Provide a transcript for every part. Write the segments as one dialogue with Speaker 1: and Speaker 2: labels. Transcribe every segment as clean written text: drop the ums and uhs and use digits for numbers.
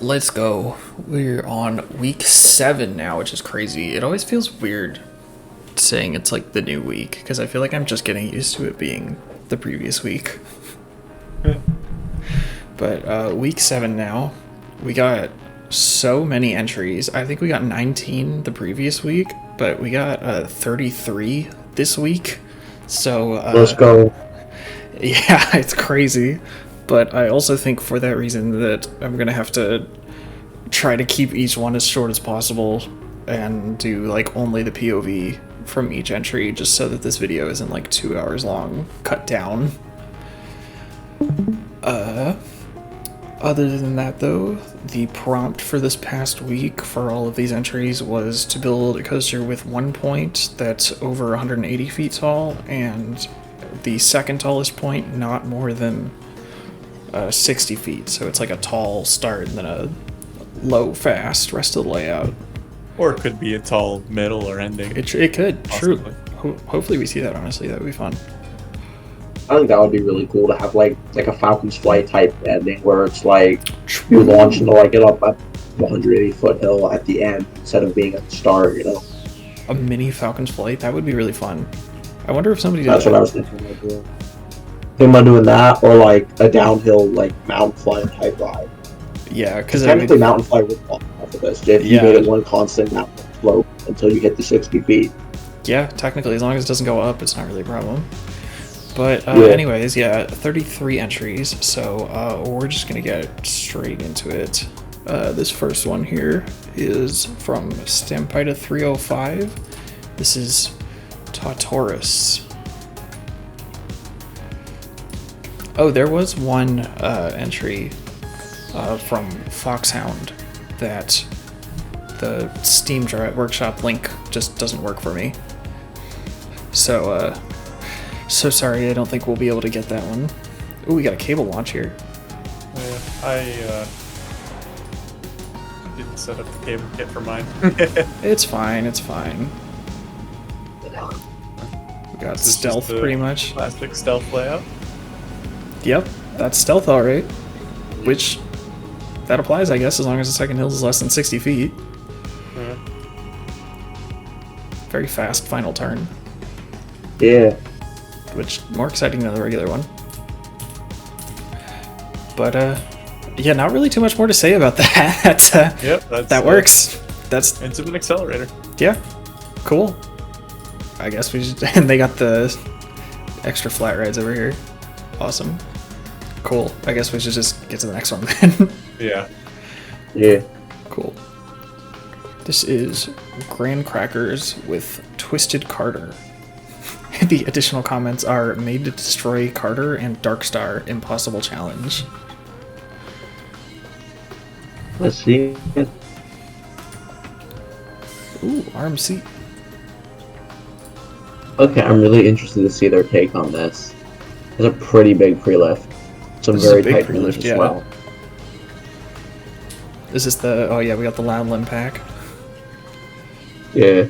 Speaker 1: Let's go. We're on week 7 now, which is crazy. It always feels weird saying it's like the new week, because I feel like I'm just getting used to it being the previous week. But week 7 now. We got so many entries. I think we got 19 the previous week, but we got 33 this week. So
Speaker 2: let's go.
Speaker 1: Yeah, it's crazy. But I also think for that reason that I'm going to have to try to keep each one as short as possible and do like only the POV from each entry, just so that this video isn't like 2 hours long, cut down. Other than that though, the prompt for this past week for all of these entries was to build a coaster with one point that's over 180 feet tall and the second tallest point not more than 60 feet, so it's like a tall start and then a low fast rest of the layout.
Speaker 3: Or it could be a tall middle or ending.
Speaker 1: It could,
Speaker 3: possibly.
Speaker 1: true. Hopefully we see that, honestly. That would be fun.
Speaker 2: I think that would be really cool to have like a Falcon's Flight type ending where it's like you launch into like it up a 180-foot hill at the end instead of being at the start, you know?
Speaker 1: A mini Falcon's Flight? That would be really fun. I wonder if somebody did
Speaker 2: That's
Speaker 1: that.
Speaker 2: what I was thinking about doing. Thinking about doing that or like a downhill like mountain flight type ride.
Speaker 1: Yeah, because
Speaker 2: technically mountain flight would fall off of this if you made it one constant mountain slope until you hit the 60 feet.
Speaker 1: Yeah, technically, as long as it doesn't go up, it's not really a problem. But anyways, yeah, 33 entries, so we're just going to get straight into it. This first one here is from Stampida 305. This is TARTARUS. Oh, there was one entry from Foxhound that the Steam Workshop link just doesn't work for me. So, so sorry, I don't think we'll be able to get that one. Ooh, we got a cable launch here.
Speaker 3: Yeah, I didn't set up the cable kit for mine.
Speaker 1: It's fine, it's fine. We got stealth pretty much.
Speaker 3: Classic stealth layout.
Speaker 1: Yep, that's stealth alright. Which, that applies, I guess, as long as the second hill is less than 60 feet.
Speaker 3: Yeah.
Speaker 1: Very fast final turn.
Speaker 2: Yeah.
Speaker 1: Which, more exciting than the regular one. But, yeah, not really too much more to say about that.
Speaker 3: Yep,
Speaker 1: that works. That's
Speaker 3: Intimate Accelerator.
Speaker 1: Yeah, cool. I guess we just, and they got the extra flat rides over here. Awesome. Cool. I guess we should just get to the next one then.
Speaker 3: Yeah.
Speaker 2: Yeah.
Speaker 1: Cool. This is Grandcrackers with Twisted Carter. The additional comments are made to destroy Carter and DarkStar impossible challenge.
Speaker 2: Let's see.
Speaker 1: Ooh, RMC.
Speaker 2: Okay, I'm really interested to see their take on this. It's a pretty big pre-lift. Some
Speaker 1: This
Speaker 2: very
Speaker 1: is a big
Speaker 2: tight
Speaker 1: pre-lift,
Speaker 2: moves
Speaker 1: yeah.
Speaker 2: as well.
Speaker 1: Is this the... Oh yeah, we got the Loud Limb pack.
Speaker 2: Yeah.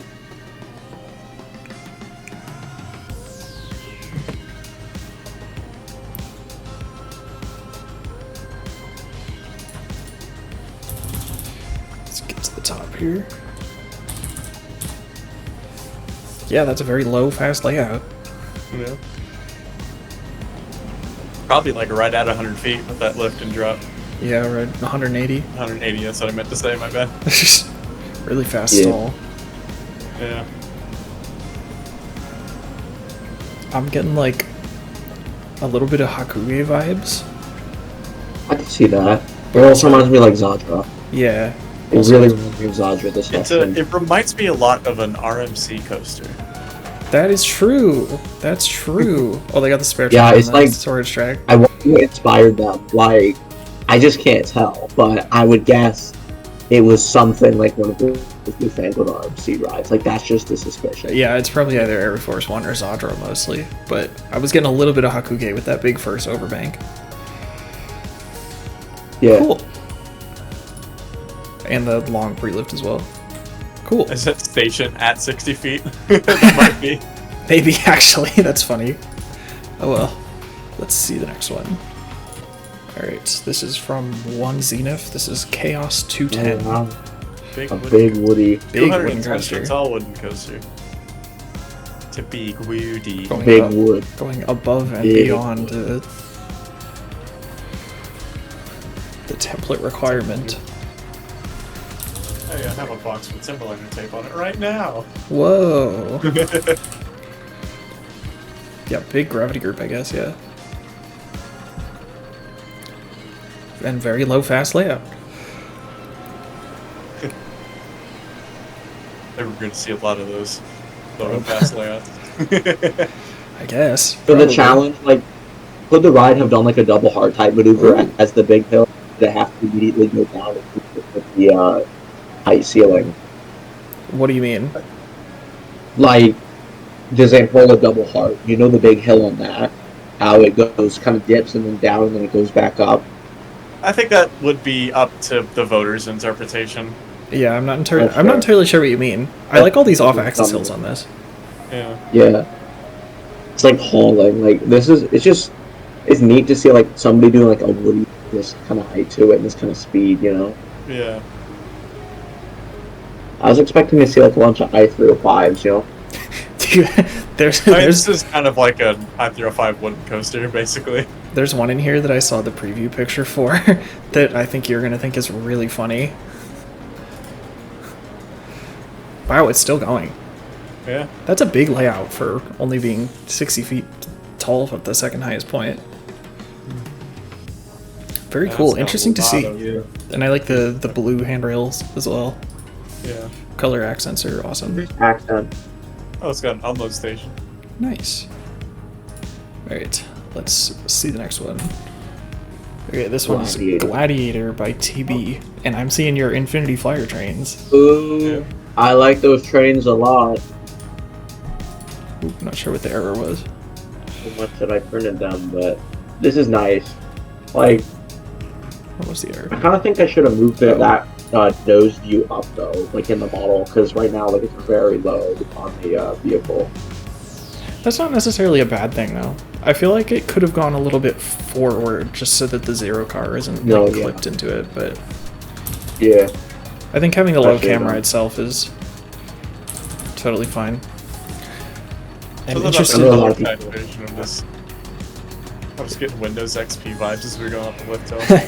Speaker 1: Let's get to the top here. Yeah, that's a very low, fast layout.
Speaker 3: Yeah. Probably like right at 100 feet with that lift and drop.
Speaker 1: Yeah, right, 180.
Speaker 3: 180, that's what I meant to say, my bad.
Speaker 1: Really fast
Speaker 2: Yeah.
Speaker 1: stall.
Speaker 3: Yeah.
Speaker 2: I'm
Speaker 1: getting like a little bit of Hakuge vibes.
Speaker 2: I can see that. It also reminds me of like Zadra.
Speaker 1: Yeah.
Speaker 2: It really reminds me of Zadra, this next one.
Speaker 3: It reminds me a lot of an RMC coaster.
Speaker 1: That is true. That's true. Oh, they got the spare
Speaker 2: Yeah,
Speaker 1: track
Speaker 2: it's
Speaker 1: on the
Speaker 2: like-
Speaker 1: storage track.
Speaker 2: I wonder what inspired them. Like, I just can't tell, but I would guess it was something like one of the newfangled RMC rides. Like, that's just a suspicion.
Speaker 1: Yeah, it's probably either Air Force One or Zadra mostly. But I was getting a little bit of Hakuge with that big first overbank.
Speaker 2: Yeah.
Speaker 1: Cool. And the long pre-lift as well. Cool.
Speaker 3: Is that station at 60 feet? That might be.
Speaker 1: Maybe, actually. That's funny. Oh well. Let's see the next one. Alright, this is from one Xenph. This is Chaos 210.
Speaker 2: Wow.
Speaker 3: Big
Speaker 2: A
Speaker 3: wooden-
Speaker 2: big woody.
Speaker 1: Big
Speaker 3: 210
Speaker 1: wooden coaster.
Speaker 3: foot tall wooden coaster. To big woody.
Speaker 1: Going
Speaker 2: Big
Speaker 1: up-
Speaker 2: wood.
Speaker 1: Going above and
Speaker 2: Big
Speaker 1: beyond the template requirement.
Speaker 3: Hey, I have a box with Timberliner tape on it right now.
Speaker 1: Whoa. Yeah, big gravity group, I guess, yeah. And very low fast layout.
Speaker 3: We're going to see a lot of those low and fast layouts.
Speaker 1: I guess.
Speaker 2: For the
Speaker 1: probably.
Speaker 2: challenge, like, could the ride have done like a double hard type maneuver as the big hill? They have to immediately go down with the height ceiling.
Speaker 1: What do you mean?
Speaker 2: Like, does it roll a double hard? You know the big hill on that? How it goes, kind of dips and then down and then it goes back up.
Speaker 3: I think that would be up to the voters' interpretation.
Speaker 1: Yeah, I'm not entirely.
Speaker 2: That's
Speaker 1: I'm not
Speaker 2: fair.
Speaker 1: entirely sure what you mean. I like all these off-axis hills on this.
Speaker 3: Yeah.
Speaker 2: Yeah. It's like hauling. Like, it's neat to see like somebody doing like a woody this kind of height to it and this kind of speed, you know?
Speaker 3: Yeah.
Speaker 2: I was expecting to see like a bunch of I-305s, you know?
Speaker 1: there's
Speaker 3: I mean,
Speaker 1: there's
Speaker 3: this is kind of like a I-305 wooden coaster, basically.
Speaker 1: there's one in here that I saw the preview picture for that I think you're gonna think is really funny. Wow, it's still going.
Speaker 3: Yeah.
Speaker 1: That's a big layout for only being 60 feet tall at the second highest point. Very
Speaker 3: That's
Speaker 1: cool.
Speaker 3: got a
Speaker 1: Interesting to
Speaker 3: lot
Speaker 1: see.
Speaker 3: of-
Speaker 1: And I like the blue handrails as well.
Speaker 3: Yeah.
Speaker 1: Color accents are awesome.
Speaker 2: Accent.
Speaker 3: Oh, it's got an unload station.
Speaker 1: Nice. Alright, let's see the next one. Okay, this one's
Speaker 2: Gladiator.
Speaker 1: Gladiator by TB. And I'm seeing your Infinity Flyer trains.
Speaker 2: Ooh,
Speaker 3: Yeah.
Speaker 2: I like those trains a lot.
Speaker 1: Ooh, not sure what the error was.
Speaker 2: So much that I printed them, but this is nice. Like,
Speaker 1: What was the error?
Speaker 2: I kind of think I should have moved
Speaker 1: Oh.
Speaker 2: that nose view up though, like in the model, because right now like it's very low on the vehicle.
Speaker 1: That's not necessarily a bad thing, though. I feel like it could have gone a little bit forward just so that the zero car isn't
Speaker 2: No,
Speaker 1: like,
Speaker 2: yeah.
Speaker 1: clipped into it, but
Speaker 2: Yeah.
Speaker 1: I think having the low
Speaker 2: Actually,
Speaker 1: camera
Speaker 2: no.
Speaker 1: itself is totally fine. And
Speaker 3: So
Speaker 1: interested.
Speaker 2: I know a
Speaker 3: the
Speaker 2: lot of
Speaker 3: low-tide
Speaker 2: people-
Speaker 3: version of this. I was getting Windows XP vibes as we were going up the lift hill.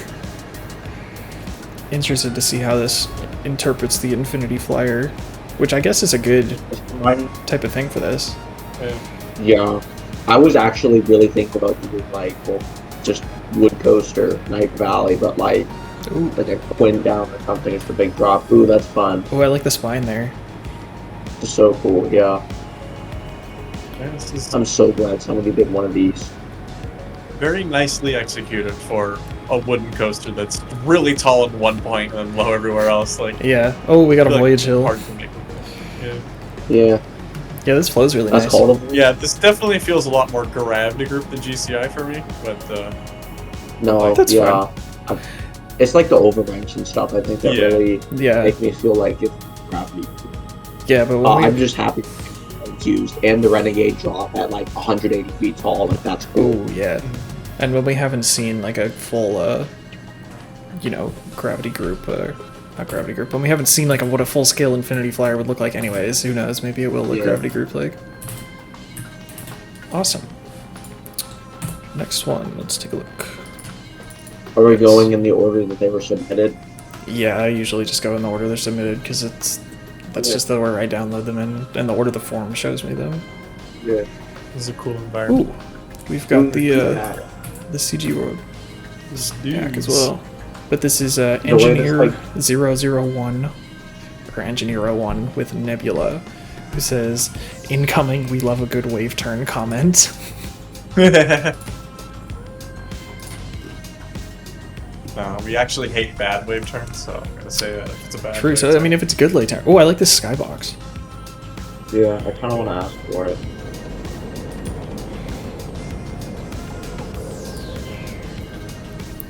Speaker 1: Interested to see how this interprets the Infinity Flyer, which I guess is a good type of thing for this.
Speaker 3: Yeah.
Speaker 2: Yeah. I was actually really thinking about doing like, well, just wood coaster, Night Valley, but like
Speaker 1: Ooh,
Speaker 2: a twin down or something. It's the big drop. Ooh, that's fun.
Speaker 1: oh, I like the spine there.
Speaker 2: It's so cool. Yeah.
Speaker 3: Yeah, this is
Speaker 2: I'm so glad somebody did one of these.
Speaker 3: very nicely executed for a wooden coaster that's really tall at one point and then low everywhere else. Like,
Speaker 1: Yeah. Oh, we got a
Speaker 3: I feel like
Speaker 1: Voyage
Speaker 3: it's
Speaker 1: Hill.
Speaker 3: hard to make. Yeah.
Speaker 2: Yeah.
Speaker 1: Yeah, this flow's really
Speaker 2: That's
Speaker 1: nice.
Speaker 2: called a
Speaker 3: Yeah, this definitely feels a lot more gravity group than GCI for me, but
Speaker 2: No,
Speaker 1: That's
Speaker 2: yeah. It's like the overwrench and stuff. I think that
Speaker 3: Yeah.
Speaker 2: really
Speaker 1: Yeah.
Speaker 2: make me feel like it's gravity.
Speaker 1: Yeah, but when we
Speaker 2: I'm just happy it's used, and the Renegade drop at like 180 feet tall. Like that's cool.
Speaker 1: oh yeah, and when we haven't seen like a full, gravity group, not gravity group, when we haven't seen like what a full scale Infinity Flyer would look like, anyways. Who knows? Maybe it will look
Speaker 2: Yeah.
Speaker 1: gravity group like. Awesome. Next one. Let's take a look.
Speaker 2: Are we going in the order that they were submitted?
Speaker 1: Yeah, I usually just go in the order they're submitted because that's
Speaker 2: Yeah.
Speaker 1: just the order I download them in, and the order the form shows me them.
Speaker 2: Yeah.
Speaker 3: this is a cool environment.
Speaker 1: Ooh, we've got the CG World
Speaker 3: This
Speaker 1: pack as
Speaker 3: dude's-
Speaker 1: well. But this is
Speaker 2: way this,
Speaker 1: Engineer
Speaker 2: like-
Speaker 1: 001, or Engineer 01 with Nebula, who says, "Incoming, we love a good wave turn" comment.
Speaker 3: No, we actually hate bad wave turns, so I'm gonna say that if it's a bad
Speaker 1: True,
Speaker 3: wave
Speaker 1: so I
Speaker 3: turn.
Speaker 1: mean, if it's a good late turn. Oh, I like this skybox.
Speaker 2: Yeah, I kind of want to ask for it.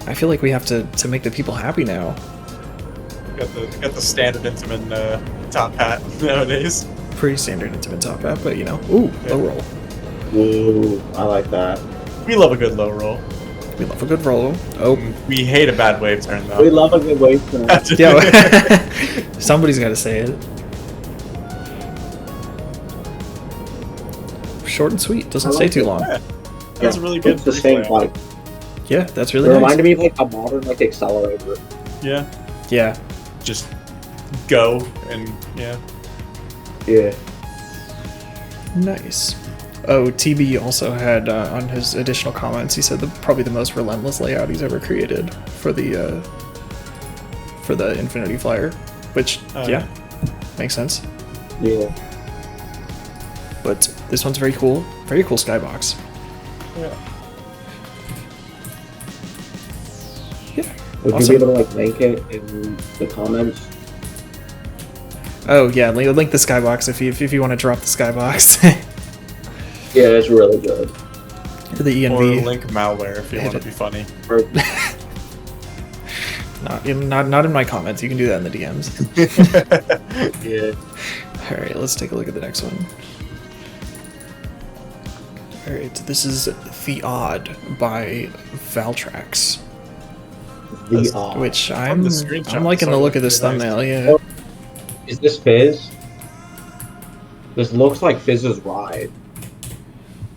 Speaker 1: I feel like we have to make the people happy now.
Speaker 3: Got the standard Intamin top hat nowadays.
Speaker 1: Pretty standard Intimate top hat, but ooh,
Speaker 3: Yeah.
Speaker 1: low roll.
Speaker 2: Ooh, I like that.
Speaker 3: We love a good low roll.
Speaker 1: We love a good roll. Oh.
Speaker 3: We hate a bad wave turn, though.
Speaker 2: We love a good wave turn.
Speaker 1: Yeah. Somebody's got to say it. Short and sweet. Doesn't stay too long.
Speaker 3: Yeah. That's really good.
Speaker 2: It's the same like.
Speaker 1: Yeah, that's really
Speaker 2: It
Speaker 1: nice.
Speaker 2: reminded me of like a modern like accelerator.
Speaker 3: Yeah.
Speaker 1: Yeah.
Speaker 3: Just go and yeah.
Speaker 2: Yeah.
Speaker 1: Nice. Oh, TB also had on his additional comments. He said probably the most relentless layout he's ever created for the Infinity Flyer, which yeah, makes sense.
Speaker 2: Yeah.
Speaker 1: But this one's very cool skybox.
Speaker 3: Yeah.
Speaker 1: Yeah.
Speaker 2: Would
Speaker 1: Awesome.
Speaker 2: you be able to like link it in the comments?
Speaker 1: Oh yeah, link the skybox if you want to drop the skybox.
Speaker 2: Yeah, it's really good.
Speaker 1: The
Speaker 3: Or
Speaker 1: ENV.
Speaker 3: link malware if you want to be funny.
Speaker 2: Or,
Speaker 1: Not in my comments. You can do that in the DMs.
Speaker 2: yeah.
Speaker 1: All right, let's take a look at the next one. All right, this is The Odd by Valtrax,
Speaker 2: The odd.
Speaker 1: which
Speaker 3: From
Speaker 1: I'm
Speaker 3: the screenshot,
Speaker 1: liking the
Speaker 3: so
Speaker 1: look of this
Speaker 3: very nice.
Speaker 1: thumbnail. Yeah.
Speaker 2: Is this Fizz? This looks like Fizz's ride.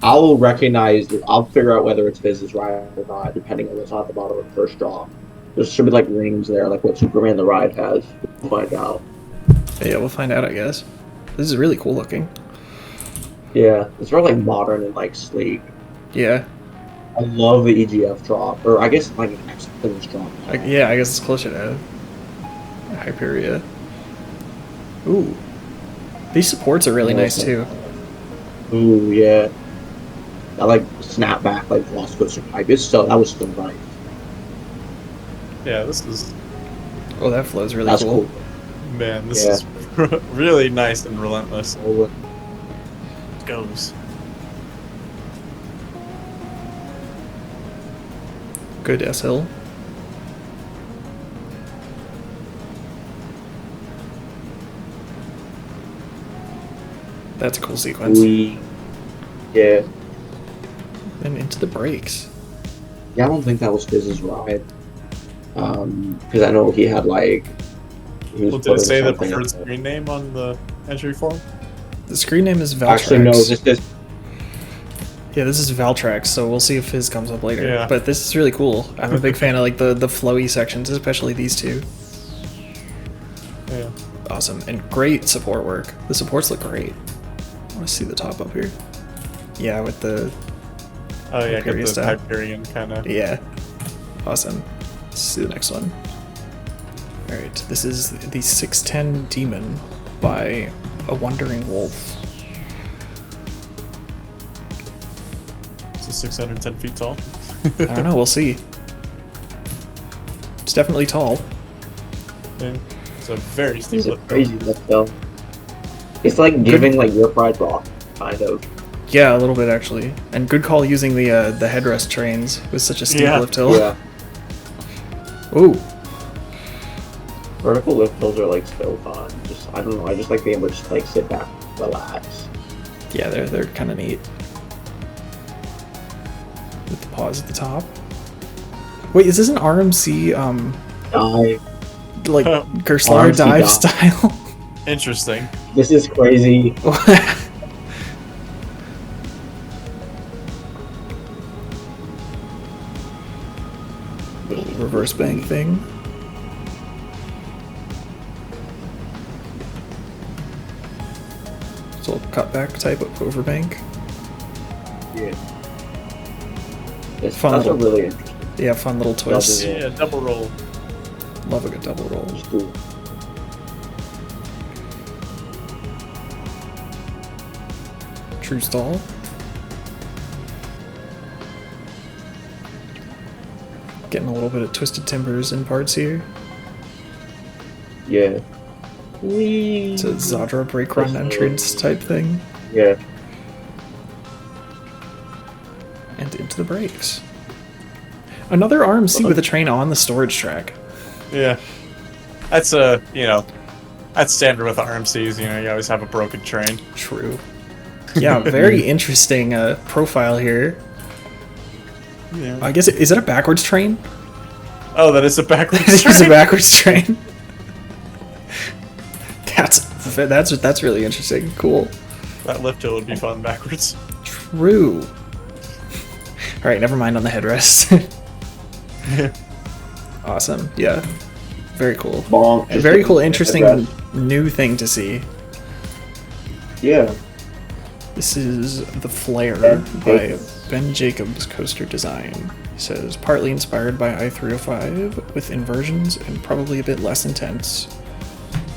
Speaker 2: I'll figure out whether it's Fizz's ride or not, depending on what's on the bottom of the first draw. There should be like rings there, like what Superman the Ride has. We'll find out.
Speaker 1: Yeah, we'll find out, I guess. This is really cool looking.
Speaker 2: Yeah, it's very like modern and like sleek.
Speaker 1: Yeah.
Speaker 2: I love the EGF drop, or I guess like an X-Fizz drop.
Speaker 1: Yeah, I guess it's closer to Hyperia. Ooh. These supports are really nice too.
Speaker 2: Ooh, yeah. I like snapback, like Lost Coaster type. That was still nice.
Speaker 3: Yeah, this is
Speaker 1: Oh, that flow's really
Speaker 2: That's
Speaker 1: cool.
Speaker 2: cool.
Speaker 3: man, this
Speaker 2: Yeah.
Speaker 3: is really nice and relentless.
Speaker 2: Oh,
Speaker 3: It goes.
Speaker 1: Good S-Hill. That's a cool sequence.
Speaker 2: yeah.
Speaker 1: And into the brakes.
Speaker 2: Yeah, I don't think that was Fizz's ride. Because I know he had like. He was
Speaker 3: Well, did it
Speaker 2: putting
Speaker 3: say the
Speaker 2: something
Speaker 3: preferred
Speaker 2: in there.
Speaker 3: screen name on the entry form?
Speaker 1: The screen name is Valtrax.
Speaker 2: Actually, no. This
Speaker 1: Yeah, this is Valtrax, so we'll see if his comes up later.
Speaker 3: Yeah.
Speaker 1: But this is really cool. I'm a big fan of like the flowy sections, especially these two.
Speaker 3: Yeah.
Speaker 1: Awesome. And great support work. The supports look great. I want to see the top up here. Yeah, with the...
Speaker 3: Oh yeah,
Speaker 1: Hyperion
Speaker 3: get the
Speaker 1: style.
Speaker 3: Hyperion kind of.
Speaker 1: Yeah. Awesome. Let's see the next one. Alright, this is the 610 Demon by A Wandering Wolf.
Speaker 3: So 610 feet tall.
Speaker 1: I don't know, we'll see. It's definitely tall.
Speaker 3: Yeah. It's a very steep
Speaker 2: is a
Speaker 3: lift.
Speaker 2: crazy lift though. It's like giving like your pride rock, kind of.
Speaker 1: Yeah, a little bit actually. And good call using the headrest trains with such a steep
Speaker 3: Yeah.
Speaker 1: lift hill.
Speaker 2: Yeah.
Speaker 1: Ooh.
Speaker 2: Vertical lift hills are like so fun. Just I don't know. I just like being able to just like sit back, relax.
Speaker 1: Yeah, they're kind of neat. With the pause at the top. Wait, is this an RMC
Speaker 2: Dive.
Speaker 1: like Gerslar
Speaker 2: RMC
Speaker 1: dive
Speaker 2: dive.
Speaker 1: style?
Speaker 3: Interesting.
Speaker 2: This is crazy.
Speaker 1: Little reverse bank thing. So cutback type of overbank.
Speaker 2: Yeah. It's
Speaker 1: Fun
Speaker 2: that's a
Speaker 1: little-
Speaker 2: really interesting.
Speaker 1: Yeah, fun little twist.
Speaker 2: Double.
Speaker 3: Yeah, double roll.
Speaker 1: Love a good double roll.
Speaker 2: Just cool.
Speaker 1: True stall. Getting a little bit of twisted timbers in parts here.
Speaker 2: Yeah. Whee.
Speaker 1: It's a Zadra brake run entrance type thing.
Speaker 2: Yeah.
Speaker 1: And into the brakes. Another RMC with a train on the storage track.
Speaker 3: Yeah. That's that's standard with RMCs. You know, you always have a broken train.
Speaker 1: True. Yeah, very interesting profile here.
Speaker 3: Yeah.
Speaker 1: I guess is it a backwards train?
Speaker 3: Oh, that is a backwards
Speaker 1: It's a
Speaker 3: train.
Speaker 1: backwards train. That's really interesting. Cool.
Speaker 3: That lift hill would be fun backwards.
Speaker 1: True. All right, never mind on the headrest. Awesome. Yeah. Very cool.
Speaker 2: Bonk,
Speaker 1: A
Speaker 2: just
Speaker 1: very
Speaker 2: give
Speaker 1: cool,
Speaker 2: me the
Speaker 1: interesting
Speaker 2: headrest.
Speaker 1: new thing to see.
Speaker 2: Yeah.
Speaker 1: This is the Flare
Speaker 2: Ben
Speaker 1: by
Speaker 2: Jacobs.
Speaker 1: Ben Jacobs coaster design. He says partly inspired by I-305 with inversions and probably a bit less intense.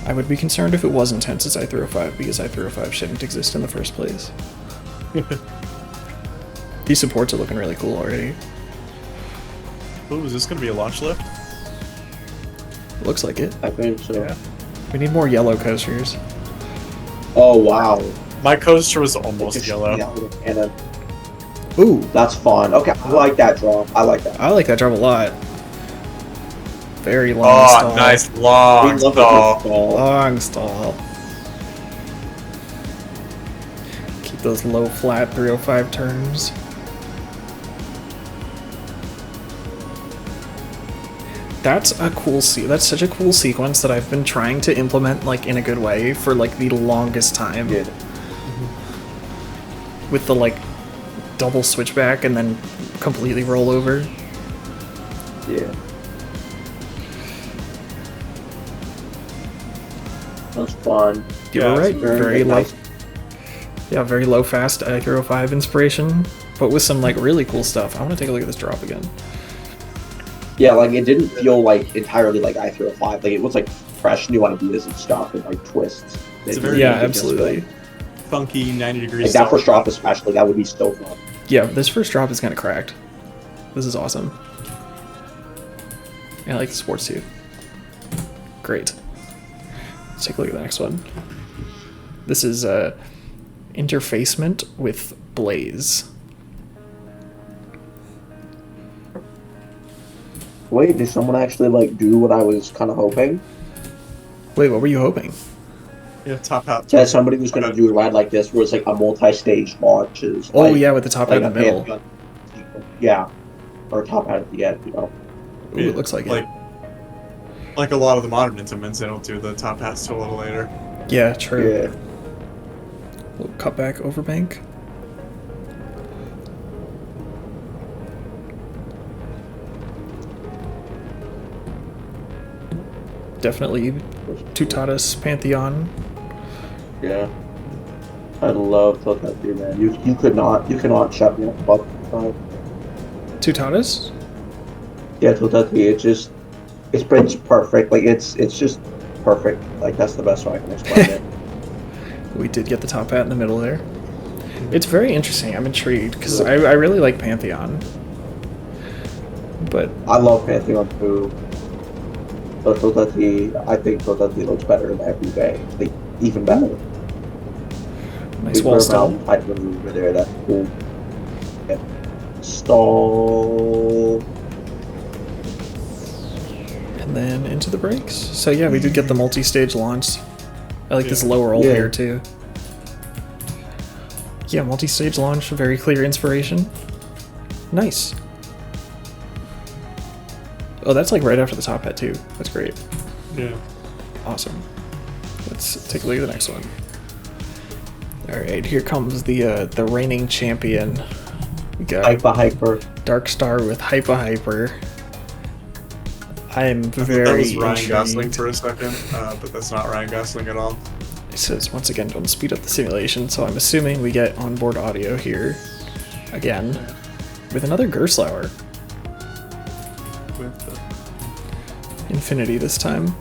Speaker 1: I would be concerned if it was intense as I-305 because I-305 shouldn't exist in the first place. These supports are looking really cool already.
Speaker 3: Ooh, is this gonna be a launch lift?
Speaker 1: Looks like it.
Speaker 2: I think so.
Speaker 3: Yeah.
Speaker 1: We need more yellow coasters.
Speaker 2: Oh wow.
Speaker 3: My coaster was almost
Speaker 2: Just
Speaker 3: yellow.
Speaker 2: And then
Speaker 1: Ooh,
Speaker 2: that's fun. Okay, I like that drop. I like that.
Speaker 1: I like that drop a lot. Very long
Speaker 3: Oh,
Speaker 1: stall.
Speaker 3: nice long
Speaker 2: We love a
Speaker 3: stall.
Speaker 2: good stall.
Speaker 1: Long stall. Keep those low flat 305 turns. That's a cool that's such a cool sequence that I've been trying to implement like in a good way for like the longest time.
Speaker 2: Yeah.
Speaker 1: With the like double switchback and then completely roll over.
Speaker 2: Yeah. That's fun.
Speaker 1: You're
Speaker 3: Yeah,
Speaker 1: right.
Speaker 3: it's
Speaker 1: Very low.
Speaker 2: nice.
Speaker 1: Yeah, very low fast I-305 inspiration, but with some like really cool stuff. I want to take a look at this drop again.
Speaker 2: Yeah, like it didn't feel like entirely like I-305. Like it was like fresh new ideas and stuff and like twists.
Speaker 3: It's a
Speaker 2: It
Speaker 3: very
Speaker 2: really
Speaker 1: Yeah,
Speaker 2: made it just,
Speaker 1: absolutely.
Speaker 3: Funky 90 degrees.
Speaker 2: Like that first drop especially, that would be so fun.
Speaker 1: Yeah, this first drop is kind of cracked. This is awesome. Yeah, I like the sports too. Great. Let's take a look at the next one. This is Interfacement with Blaze.
Speaker 2: Wait, did someone actually like do what I was kind of hoping?
Speaker 1: Wait, what were you hoping?
Speaker 3: Yeah, top hat.
Speaker 2: That somebody was going to do a ride like this where it's like a multi-stage launch. Is
Speaker 1: Oh
Speaker 2: like,
Speaker 1: yeah, with the top hat
Speaker 2: like
Speaker 1: in the
Speaker 2: a
Speaker 1: middle.
Speaker 2: Pantheon sequence. Yeah, or top hat at the end, you know.
Speaker 1: Ooh, it looks like it.
Speaker 3: Like a lot of the modern Intiments, they don't do the top hats till a little later.
Speaker 1: Yeah, true.
Speaker 2: Yeah.
Speaker 1: Little cutback overbank. Definitely Tutatis Pantheon.
Speaker 2: Yeah. I love that dude, man. You cannot shut me up about that.
Speaker 1: Tutatis?
Speaker 2: Yeah, Totati, it's perfect. Like it's just perfect. Like that's the best way I can explain it.
Speaker 1: We did get the top hat in the middle there. It's very interesting. I'm intrigued because I really like Pantheon. But
Speaker 2: I love Pantheon too. But Totati, I think Totati looks better in every way. Like even better.
Speaker 1: nice
Speaker 2: We
Speaker 1: wall
Speaker 2: were
Speaker 1: stall.
Speaker 2: around type of over there. That's cool. Yeah. Stall.
Speaker 1: And then into the brakes. So yeah, we did get the multi-stage launch. I like this
Speaker 3: Yeah.
Speaker 1: low roll
Speaker 2: Yeah.
Speaker 1: here too. Yeah, multi-stage launch, very clear inspiration. Nice. Oh, that's like right after the top hat too. That's great.
Speaker 3: Yeah.
Speaker 1: Awesome. Let's take a look at the next one. All right, here comes the reigning champion. We got
Speaker 2: Hyper.
Speaker 1: DarkStar with Hypa. I am
Speaker 3: I thought that
Speaker 1: very
Speaker 3: was Ryan Gosling
Speaker 1: intrigued.
Speaker 3: for a second, but that's not Ryan Gosling at all.
Speaker 1: It says once again don't speed up the simulation, so I'm assuming we get onboard audio here again with another Gerstlauer.
Speaker 3: With the-
Speaker 1: Infinity this time.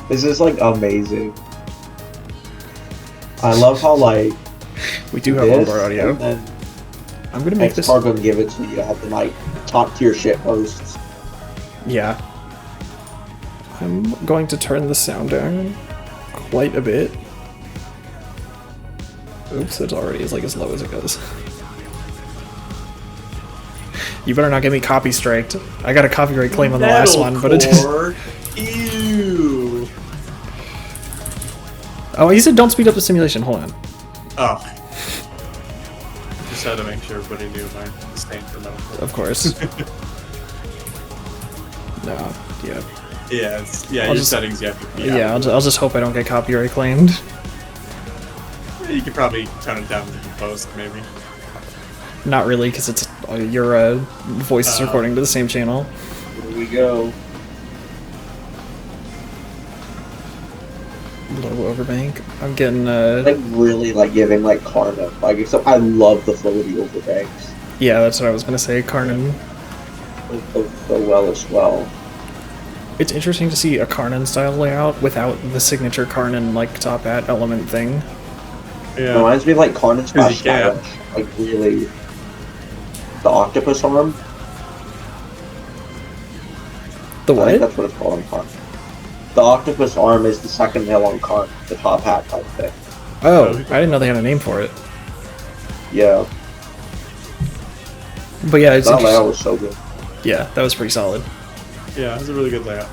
Speaker 2: This is like amazing. I love how like
Speaker 1: We do have
Speaker 2: this,
Speaker 1: onboard audio.
Speaker 2: and then
Speaker 1: I'm gonna make this.
Speaker 2: Extaa gonna give it to you at the like top tier shit posts.
Speaker 1: Yeah. I'm going to turn the sound down quite a bit. Oops, it already is like as low as it goes. You better not get me copy striked. I got a copyright claim on the last one, but it just...
Speaker 3: Metalcore. Ew.
Speaker 1: Oh, he said don't speed up the simulation. Hold on.
Speaker 3: Oh. just had to make sure everybody knew my disdain for metal.
Speaker 1: Of course. No, yeah.
Speaker 3: Yeah, your settings you have to be
Speaker 1: Yeah, I'll just hope I don't get copyright claimed.
Speaker 3: You could probably tone it down in post, maybe.
Speaker 1: Not really, because it's your voice is recording to the same channel.
Speaker 2: Here we go.
Speaker 1: Low overbank. I'm getting
Speaker 2: Like really like giving like Karna. Like except I love the floaty overbanks.
Speaker 1: yeah, that's what I was gonna say. Karnan.
Speaker 2: So well as well.
Speaker 1: It's interesting to see a Karnan style layout without the signature Karnan like top hat element thing.
Speaker 3: Yeah.
Speaker 2: It reminds me of like Karnan slash
Speaker 3: you can.
Speaker 2: Stylish. Like really the octopus arm.
Speaker 1: The
Speaker 2: I think
Speaker 1: what?
Speaker 2: that's what it's called on Karn. The octopus arm is the second hill on Karn, the top hat type thing.
Speaker 1: Oh, I didn't know they had a name for it.
Speaker 2: Yeah.
Speaker 1: But yeah, it's
Speaker 2: That layout
Speaker 1: interesting.
Speaker 2: was so good.
Speaker 1: Yeah, that was pretty solid.
Speaker 3: Yeah, it's a really good layout.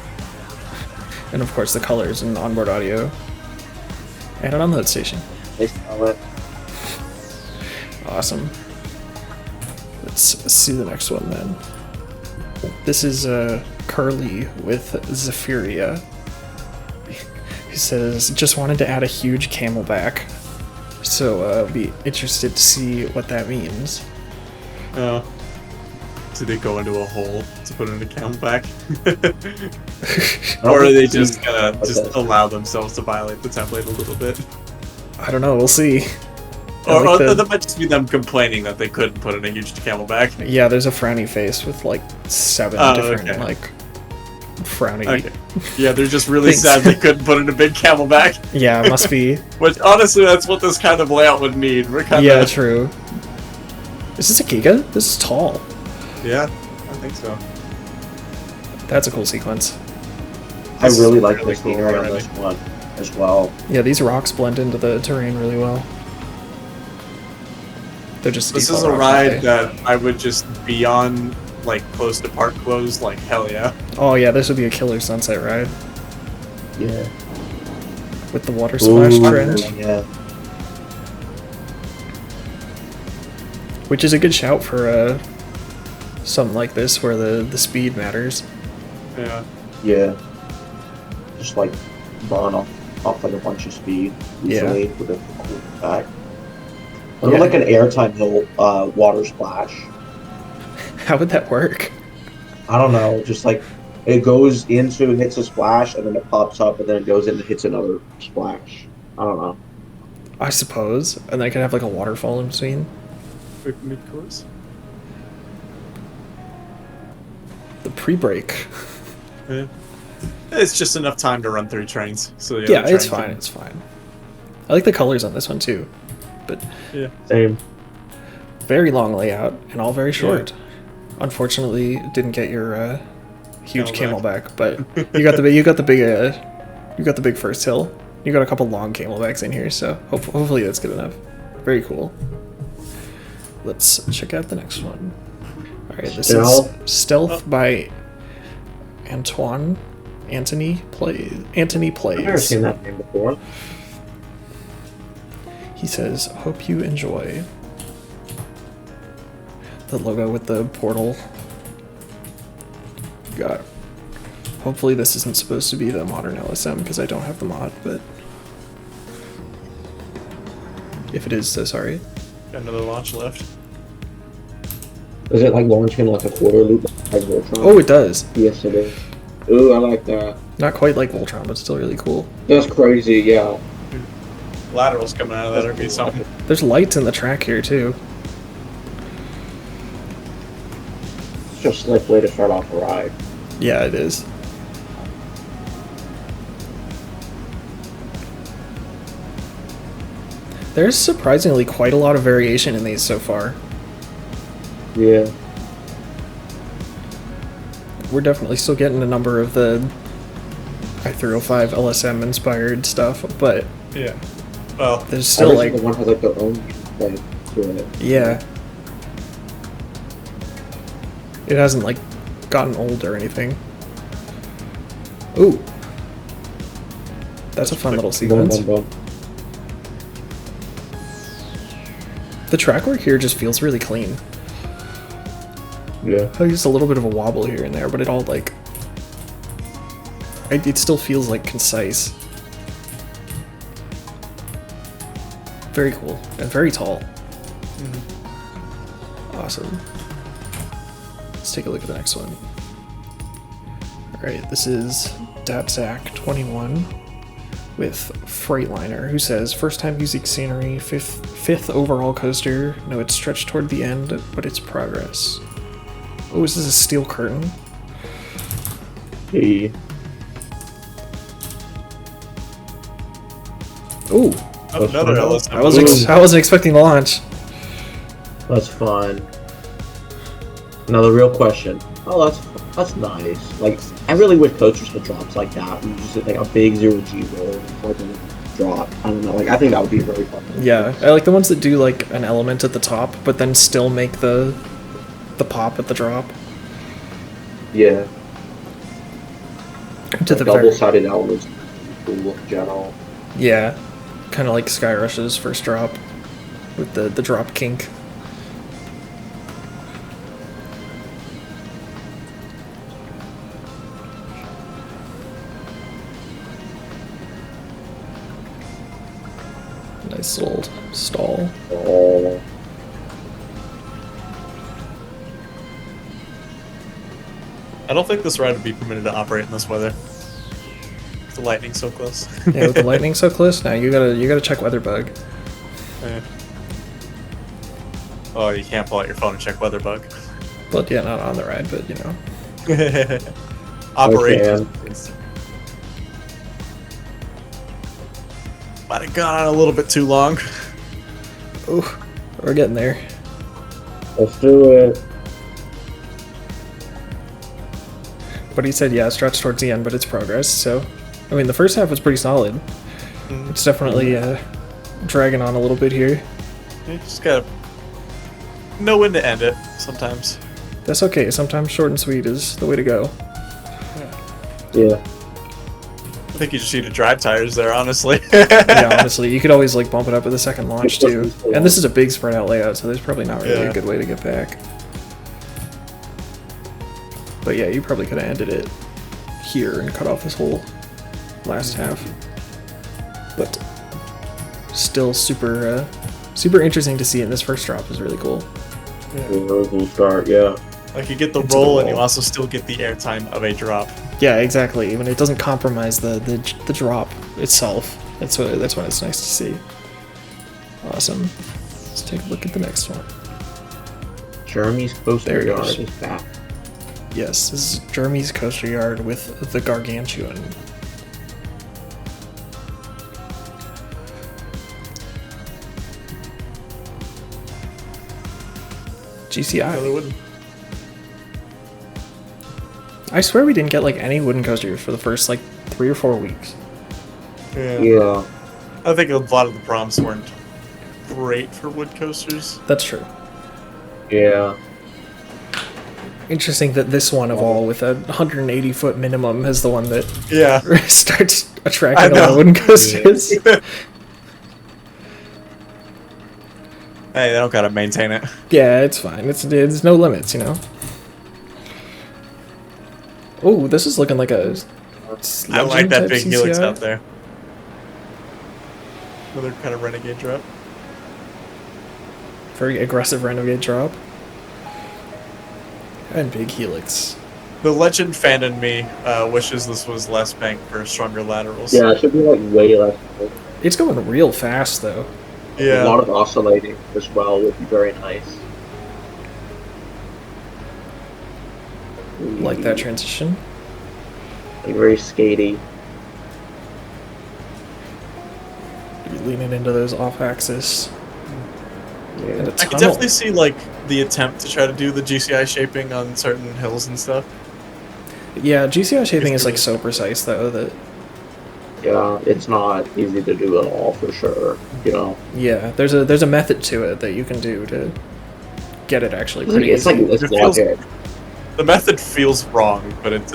Speaker 1: And of course the colors and onboard audio. And an unload station.
Speaker 2: They sell it.
Speaker 1: Awesome. Let's see the next one then. This is Curly with Zephyria. He says, just wanted to add a huge camelback. So be interested to see what that means.
Speaker 3: Do they go into a hole to put in a camelback? Or are they just gonna allow themselves to violate the template a little bit?
Speaker 1: I don't know, we'll see.
Speaker 3: Or that might just be them complaining that they couldn't put in a huge camelback.
Speaker 1: Yeah, there's a frowny face with like 7 different like frowny.
Speaker 3: Okay. Yeah, they're just really
Speaker 1: Thanks.
Speaker 3: sad they couldn't put in a big camelback.
Speaker 1: Yeah, it must be.
Speaker 3: Which honestly, that's what this kind of layout would need. We're kind
Speaker 1: Yeah,
Speaker 3: of
Speaker 1: true. Is this a Giga? This is tall.
Speaker 3: Yeah, I think so.
Speaker 1: That's a cool sequence.
Speaker 2: I really like
Speaker 3: really
Speaker 2: the
Speaker 3: cool
Speaker 2: scenery on
Speaker 3: already.
Speaker 2: this one as well.
Speaker 1: Yeah, these rocks blend into the terrain really well. They're just
Speaker 3: This
Speaker 1: default
Speaker 3: is a
Speaker 1: rocks,
Speaker 3: ride
Speaker 1: aren't they?
Speaker 3: that I would just be on, like close to park close. Like hell yeah.
Speaker 1: Oh yeah, this would be a killer sunset ride
Speaker 2: Yeah.
Speaker 1: with the water splash trench,
Speaker 2: Yeah.
Speaker 1: which is a good shout for something like this where the speed matters.
Speaker 3: Yeah.
Speaker 2: Yeah. Just like burn off like a bunch of speed easily with a cool back. Or
Speaker 1: Yeah.
Speaker 2: like an airtime hill water splash.
Speaker 1: How would that work?
Speaker 2: I don't know, just like it goes into hits a splash and then it pops up and then it goes in and hits another splash. I don't know.
Speaker 1: I suppose, and I could have like a waterfall in between.
Speaker 3: Quick mid course.
Speaker 1: The pre-break.
Speaker 3: Yeah. It's just enough time to run through trains. So
Speaker 1: Yeah,
Speaker 3: the
Speaker 1: it's
Speaker 3: train
Speaker 1: fine. It's fine. I like the colors on this one too, but
Speaker 3: Yeah.
Speaker 2: Same.
Speaker 1: very long layout and all very short. Unfortunately, didn't get your huge camelback, but you got the big first hill. You got a couple long camelbacks in here, so hopefully that's good enough. Very cool. Let's check out the next one. All right, this is Stealth by AntoniePlays.
Speaker 2: I've never seen that name before.
Speaker 1: He says, "Hope you enjoy." The logo with the portal. Got. Hopefully this isn't supposed to be the modern LSM because I don't have the mod, but if it is, so sorry.
Speaker 3: Got another launch left.
Speaker 2: Is it like launching like a quarter loop like Voltron?
Speaker 1: Oh, it does.
Speaker 2: Yes, it is. Ooh, I like that.
Speaker 1: Not quite like Voltron, but still really cool.
Speaker 2: That's crazy, yeah.
Speaker 3: Laterals coming out of that would be something.
Speaker 1: There's lights in the track here too.
Speaker 2: It's just a slick way to start off a ride.
Speaker 1: Yeah, it is. There's surprisingly quite a lot of variation in these so far.
Speaker 2: Yeah.
Speaker 1: We're definitely still getting a number of the i305 LSM inspired stuff, but
Speaker 3: Yeah. Well,
Speaker 1: there's still
Speaker 2: Every
Speaker 1: like,
Speaker 2: single one has like their own gameplay to it.
Speaker 1: yeah. It hasn't like gotten old or anything. Ooh. That's a fun little
Speaker 2: Boom,
Speaker 1: sequence.
Speaker 2: boom, boom.
Speaker 1: The track work here just feels really clean.
Speaker 2: Yeah.
Speaker 1: Just a little bit of a wobble here and there, but it all like it still feels like concise. Very cool and very tall. Awesome. Let's take a look at the next one. Alright, this is DatZack21 with Freightliner, who says, first time using scenery, fifth overall coaster. No, it's stretched toward the end, but it's progress. Oh, is this a steel curtain?
Speaker 2: Hey.
Speaker 1: Oh,
Speaker 3: Another LS.
Speaker 1: I wasn't expecting the launch.
Speaker 2: That's fun. Now the real question. Oh, that's nice. Like, I really wish coasters had drops like that. And just like a big 0G roll, like a drop. I don't know. Like, I think that would be very fun.
Speaker 1: Yeah, I like the ones that do like an element at the top, but then still make the pop at the drop.
Speaker 2: Yeah.
Speaker 1: To
Speaker 2: Like
Speaker 1: the
Speaker 2: double-sided elements, cool in general.
Speaker 1: Yeah, kind of like Skyrush's first drop with the drop kink. Nice little stall.
Speaker 2: Oh.
Speaker 3: I don't think this ride would be permitted to operate in this weather. With the lightning so close.
Speaker 1: Yeah, with the lightning so close, now you gotta check weather bug.
Speaker 3: Yeah. Oh, you can't pull out your phone and check weather bug.
Speaker 1: But yeah, not on the ride, but you know.
Speaker 3: Operate.
Speaker 2: Okay.
Speaker 3: Might have gone on a little bit too long.
Speaker 1: Oh, we're getting there.
Speaker 2: Let's do it.
Speaker 1: But he said, yeah, stretch towards the end, but it's progress. So, I mean, the first half was pretty solid. It's definitely dragging on a little bit here.
Speaker 3: You just gotta know when to end it sometimes.
Speaker 1: That's okay. Sometimes short and sweet is the way to go.
Speaker 2: Yeah.
Speaker 3: I think you just need to drive tires there, honestly.
Speaker 1: Yeah, honestly, you could always like bump it up with a second launch too. And this is a big spread out layout, so there's probably not really a good way to get back. But yeah, you probably could have ended it here and cut off this whole last half. But still super interesting to see, and this first drop is really cool.
Speaker 2: Really cool start, yeah.
Speaker 3: Like you get the roll and you also still get the airtime of a drop.
Speaker 1: Yeah, exactly. Even it doesn't compromise the drop itself. That's when it's nice to see. Awesome. Let's take a look at the next one.
Speaker 2: Germie's coaster
Speaker 1: There it
Speaker 2: yard
Speaker 1: is.
Speaker 2: is back.
Speaker 1: Yes, this is Germie's coaster yard with the Gargantuan. GCI.
Speaker 3: Another wooden.
Speaker 1: I swear we didn't get like any wooden coasters for the first like 3 or 4 weeks.
Speaker 2: Yeah.
Speaker 3: I think a lot of the prompts weren't great for wood coasters.
Speaker 1: That's true.
Speaker 2: Yeah.
Speaker 1: Interesting that this one of all with a 180-foot minimum is the one that starts attracting a lot of wooden coasters.
Speaker 3: Hey, they don't gotta maintain it.
Speaker 1: Yeah, it's fine. It's no limits, you know. Oh, this is looking like a.
Speaker 3: I like that
Speaker 1: type
Speaker 3: big helix
Speaker 1: CCI.
Speaker 3: out there. Another kind of renegade drop.
Speaker 1: Very aggressive renegade drop. And big helix.
Speaker 3: The legend fan in me wishes this was less bank for stronger laterals.
Speaker 2: Yeah, it should be like way less.
Speaker 1: It's going real fast though.
Speaker 3: Yeah.
Speaker 2: A lot of oscillating as well would be very nice.
Speaker 1: Like that transition.
Speaker 2: Like very skatey.
Speaker 1: You're leaning into those off-axis.
Speaker 2: Yeah.
Speaker 1: And a
Speaker 3: I
Speaker 1: tunnel.
Speaker 3: could definitely see like the attempt to try to do the GCI shaping on certain hills and stuff.
Speaker 1: Yeah, GCI shaping is like so precise though that.
Speaker 2: Yeah, it's not easy to do at all for sure. You know.
Speaker 1: Yeah, there's a method to it that you can do to get it actually pretty
Speaker 2: It's like
Speaker 1: easy.
Speaker 2: it's
Speaker 3: It feels-
Speaker 2: logic.
Speaker 3: The method feels wrong, but it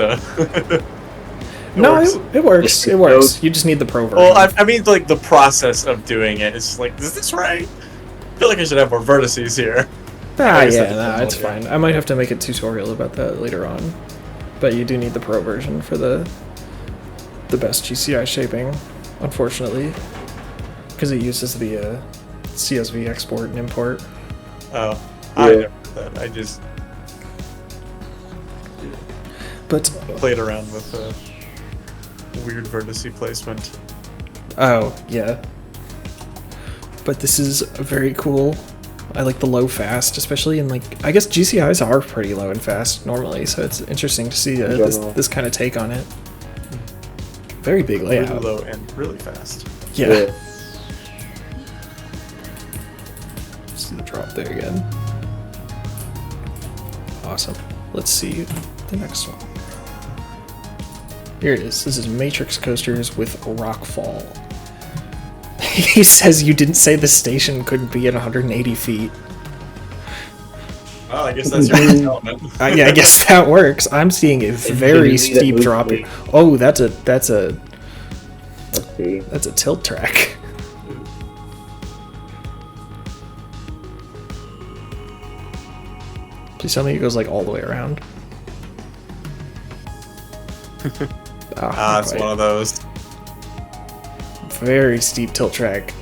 Speaker 1: No,
Speaker 3: works.
Speaker 1: it works. It works. You just need the pro version.
Speaker 3: Well, I mean, like the process of doing it is like, is this right? feel like I should have more vertices here.
Speaker 1: Ah, yeah, nah, it's fine. I might have to make a tutorial about that later on. But you do need the pro version for the best GCI shaping, unfortunately. Because it uses the CSV export and import.
Speaker 3: Oh, I never did that. I just played around with weird vertice placement.
Speaker 1: Oh, yeah. But this is very cool. I like the low fast, especially in, like, I guess GCIs are pretty low and fast normally, so it's interesting to see this kind of take on it. Very big layout.
Speaker 3: Really low and really fast.
Speaker 1: Yeah. See the drop there again. Awesome. Let's see the next one. Here it is. This is Matrix Coasters with Rockfall. He says you didn't say the station couldn't be at 180 feet.
Speaker 3: Well, I guess that's your element.
Speaker 1: Yeah, I guess that works. I'm seeing a very steep drop here. Oh, that's a tilt track. Please tell me it goes like all the way around.
Speaker 3: It's one of those.
Speaker 1: Very steep tilt track.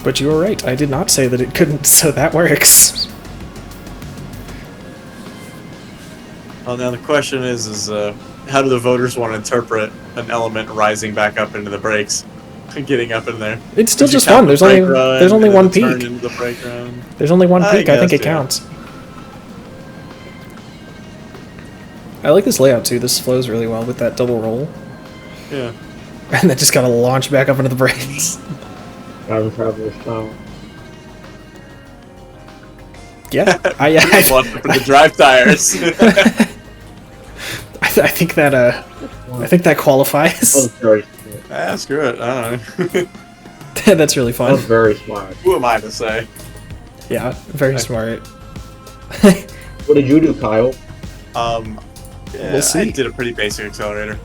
Speaker 1: But you were right. I did not say that it couldn't, so that works.
Speaker 3: Well, now the question is how do the voters want to interpret an element rising back up into the brakes, getting up in there?
Speaker 1: It's still just fun. There's only one peak.
Speaker 3: Into the brake run?
Speaker 1: There's only one peak. I think it counts. I like this layout too. This flows really well with that double roll.
Speaker 3: Yeah.
Speaker 1: And then just gotta launch back up into the brakes.
Speaker 2: Traveler's power.
Speaker 1: Yeah, I
Speaker 3: for the drive tires.
Speaker 1: I think that qualifies.
Speaker 2: That was very
Speaker 3: Ah, screw it. I don't know.
Speaker 1: That's really fun.
Speaker 2: That was very smart.
Speaker 3: Who am I to say?
Speaker 1: Yeah, very smart.
Speaker 2: What did you do, Kyle?
Speaker 3: Yeah,
Speaker 1: We'll see.
Speaker 3: I did a pretty basic accelerator.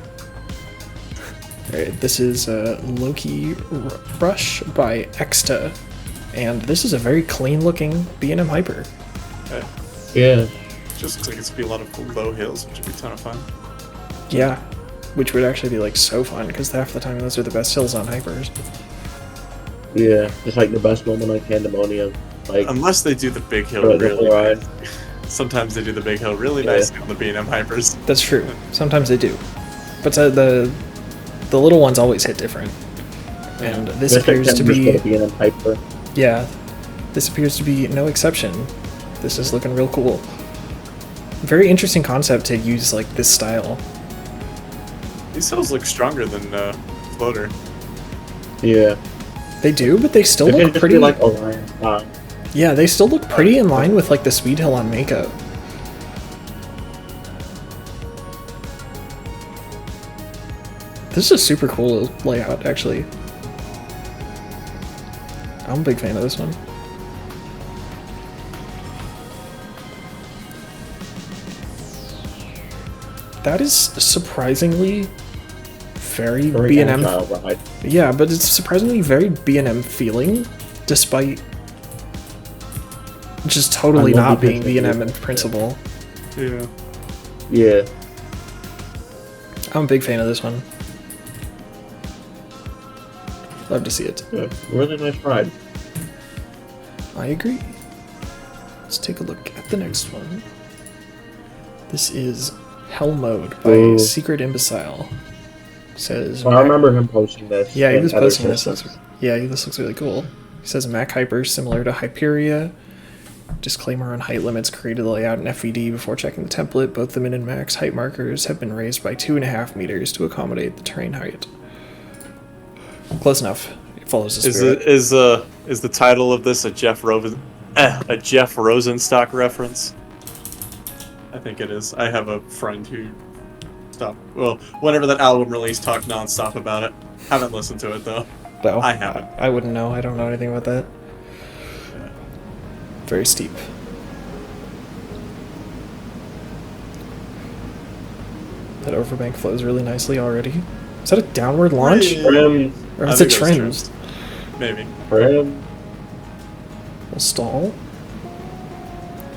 Speaker 1: Alright, this is Loki Rush by Extaa, and this is a very clean looking B&M Hyper.
Speaker 2: Yeah.
Speaker 3: Just looks like it's be a lot of low hills, which would be a ton of fun.
Speaker 1: Yeah, which would actually be like so fun because half the time those are the best hills on Hypers.
Speaker 2: Yeah, it's like the best moment on Pandemonium. Like,
Speaker 3: unless they do the big hill really nice. Sometimes they do the big hill really nicely on the B&M Hypers.
Speaker 1: That's true. Sometimes they do. But the little ones always hit different. And this appears to be... Yeah, this appears to be no exception. This is looking real cool. Very interesting concept to use like this style.
Speaker 3: These hills look stronger than Floater.
Speaker 2: Yeah.
Speaker 1: They do, but they still look pretty...
Speaker 2: like Orion.
Speaker 1: Yeah, they still look pretty in line with like the speed hill on Makeup. This is a super cool layout, actually. I'm a big fan of this one. That is surprisingly very B&M. Yeah, but it's surprisingly very B&M feeling, despite just totally not being B&M in principle.
Speaker 3: Yeah.
Speaker 2: Yeah.
Speaker 1: I'm a big fan of this one. Love to see it.
Speaker 2: Yeah, really nice ride.
Speaker 1: I agree. Let's take a look at the next one. This is Hellmode by Secret Imbecile. Says
Speaker 2: I remember him posting this.
Speaker 1: Yeah, he was posting this. Yeah, this looks really cool. He says Mach Hyper similar to Hyperia. Disclaimer on height limits: created the layout in FVD before checking the template. Both the min and max height markers have been raised by 2.5 meters to accommodate the terrain height. Close enough. It follows the spirit.
Speaker 3: Is the title of this a Jeff Rosenstock reference? I think it is. I have a friend who whenever that album released, talked nonstop about it. Haven't listened to it though.
Speaker 1: No,
Speaker 3: I haven't.
Speaker 1: I wouldn't know. I don't know anything about that.
Speaker 3: Yeah.
Speaker 1: Very steep. That overbank flows really nicely already. Is that a downward launch?
Speaker 2: Trim.
Speaker 1: Or
Speaker 3: I
Speaker 1: is it
Speaker 3: think was
Speaker 1: trimmed?
Speaker 3: Maybe.
Speaker 2: Trim.
Speaker 1: We'll stall.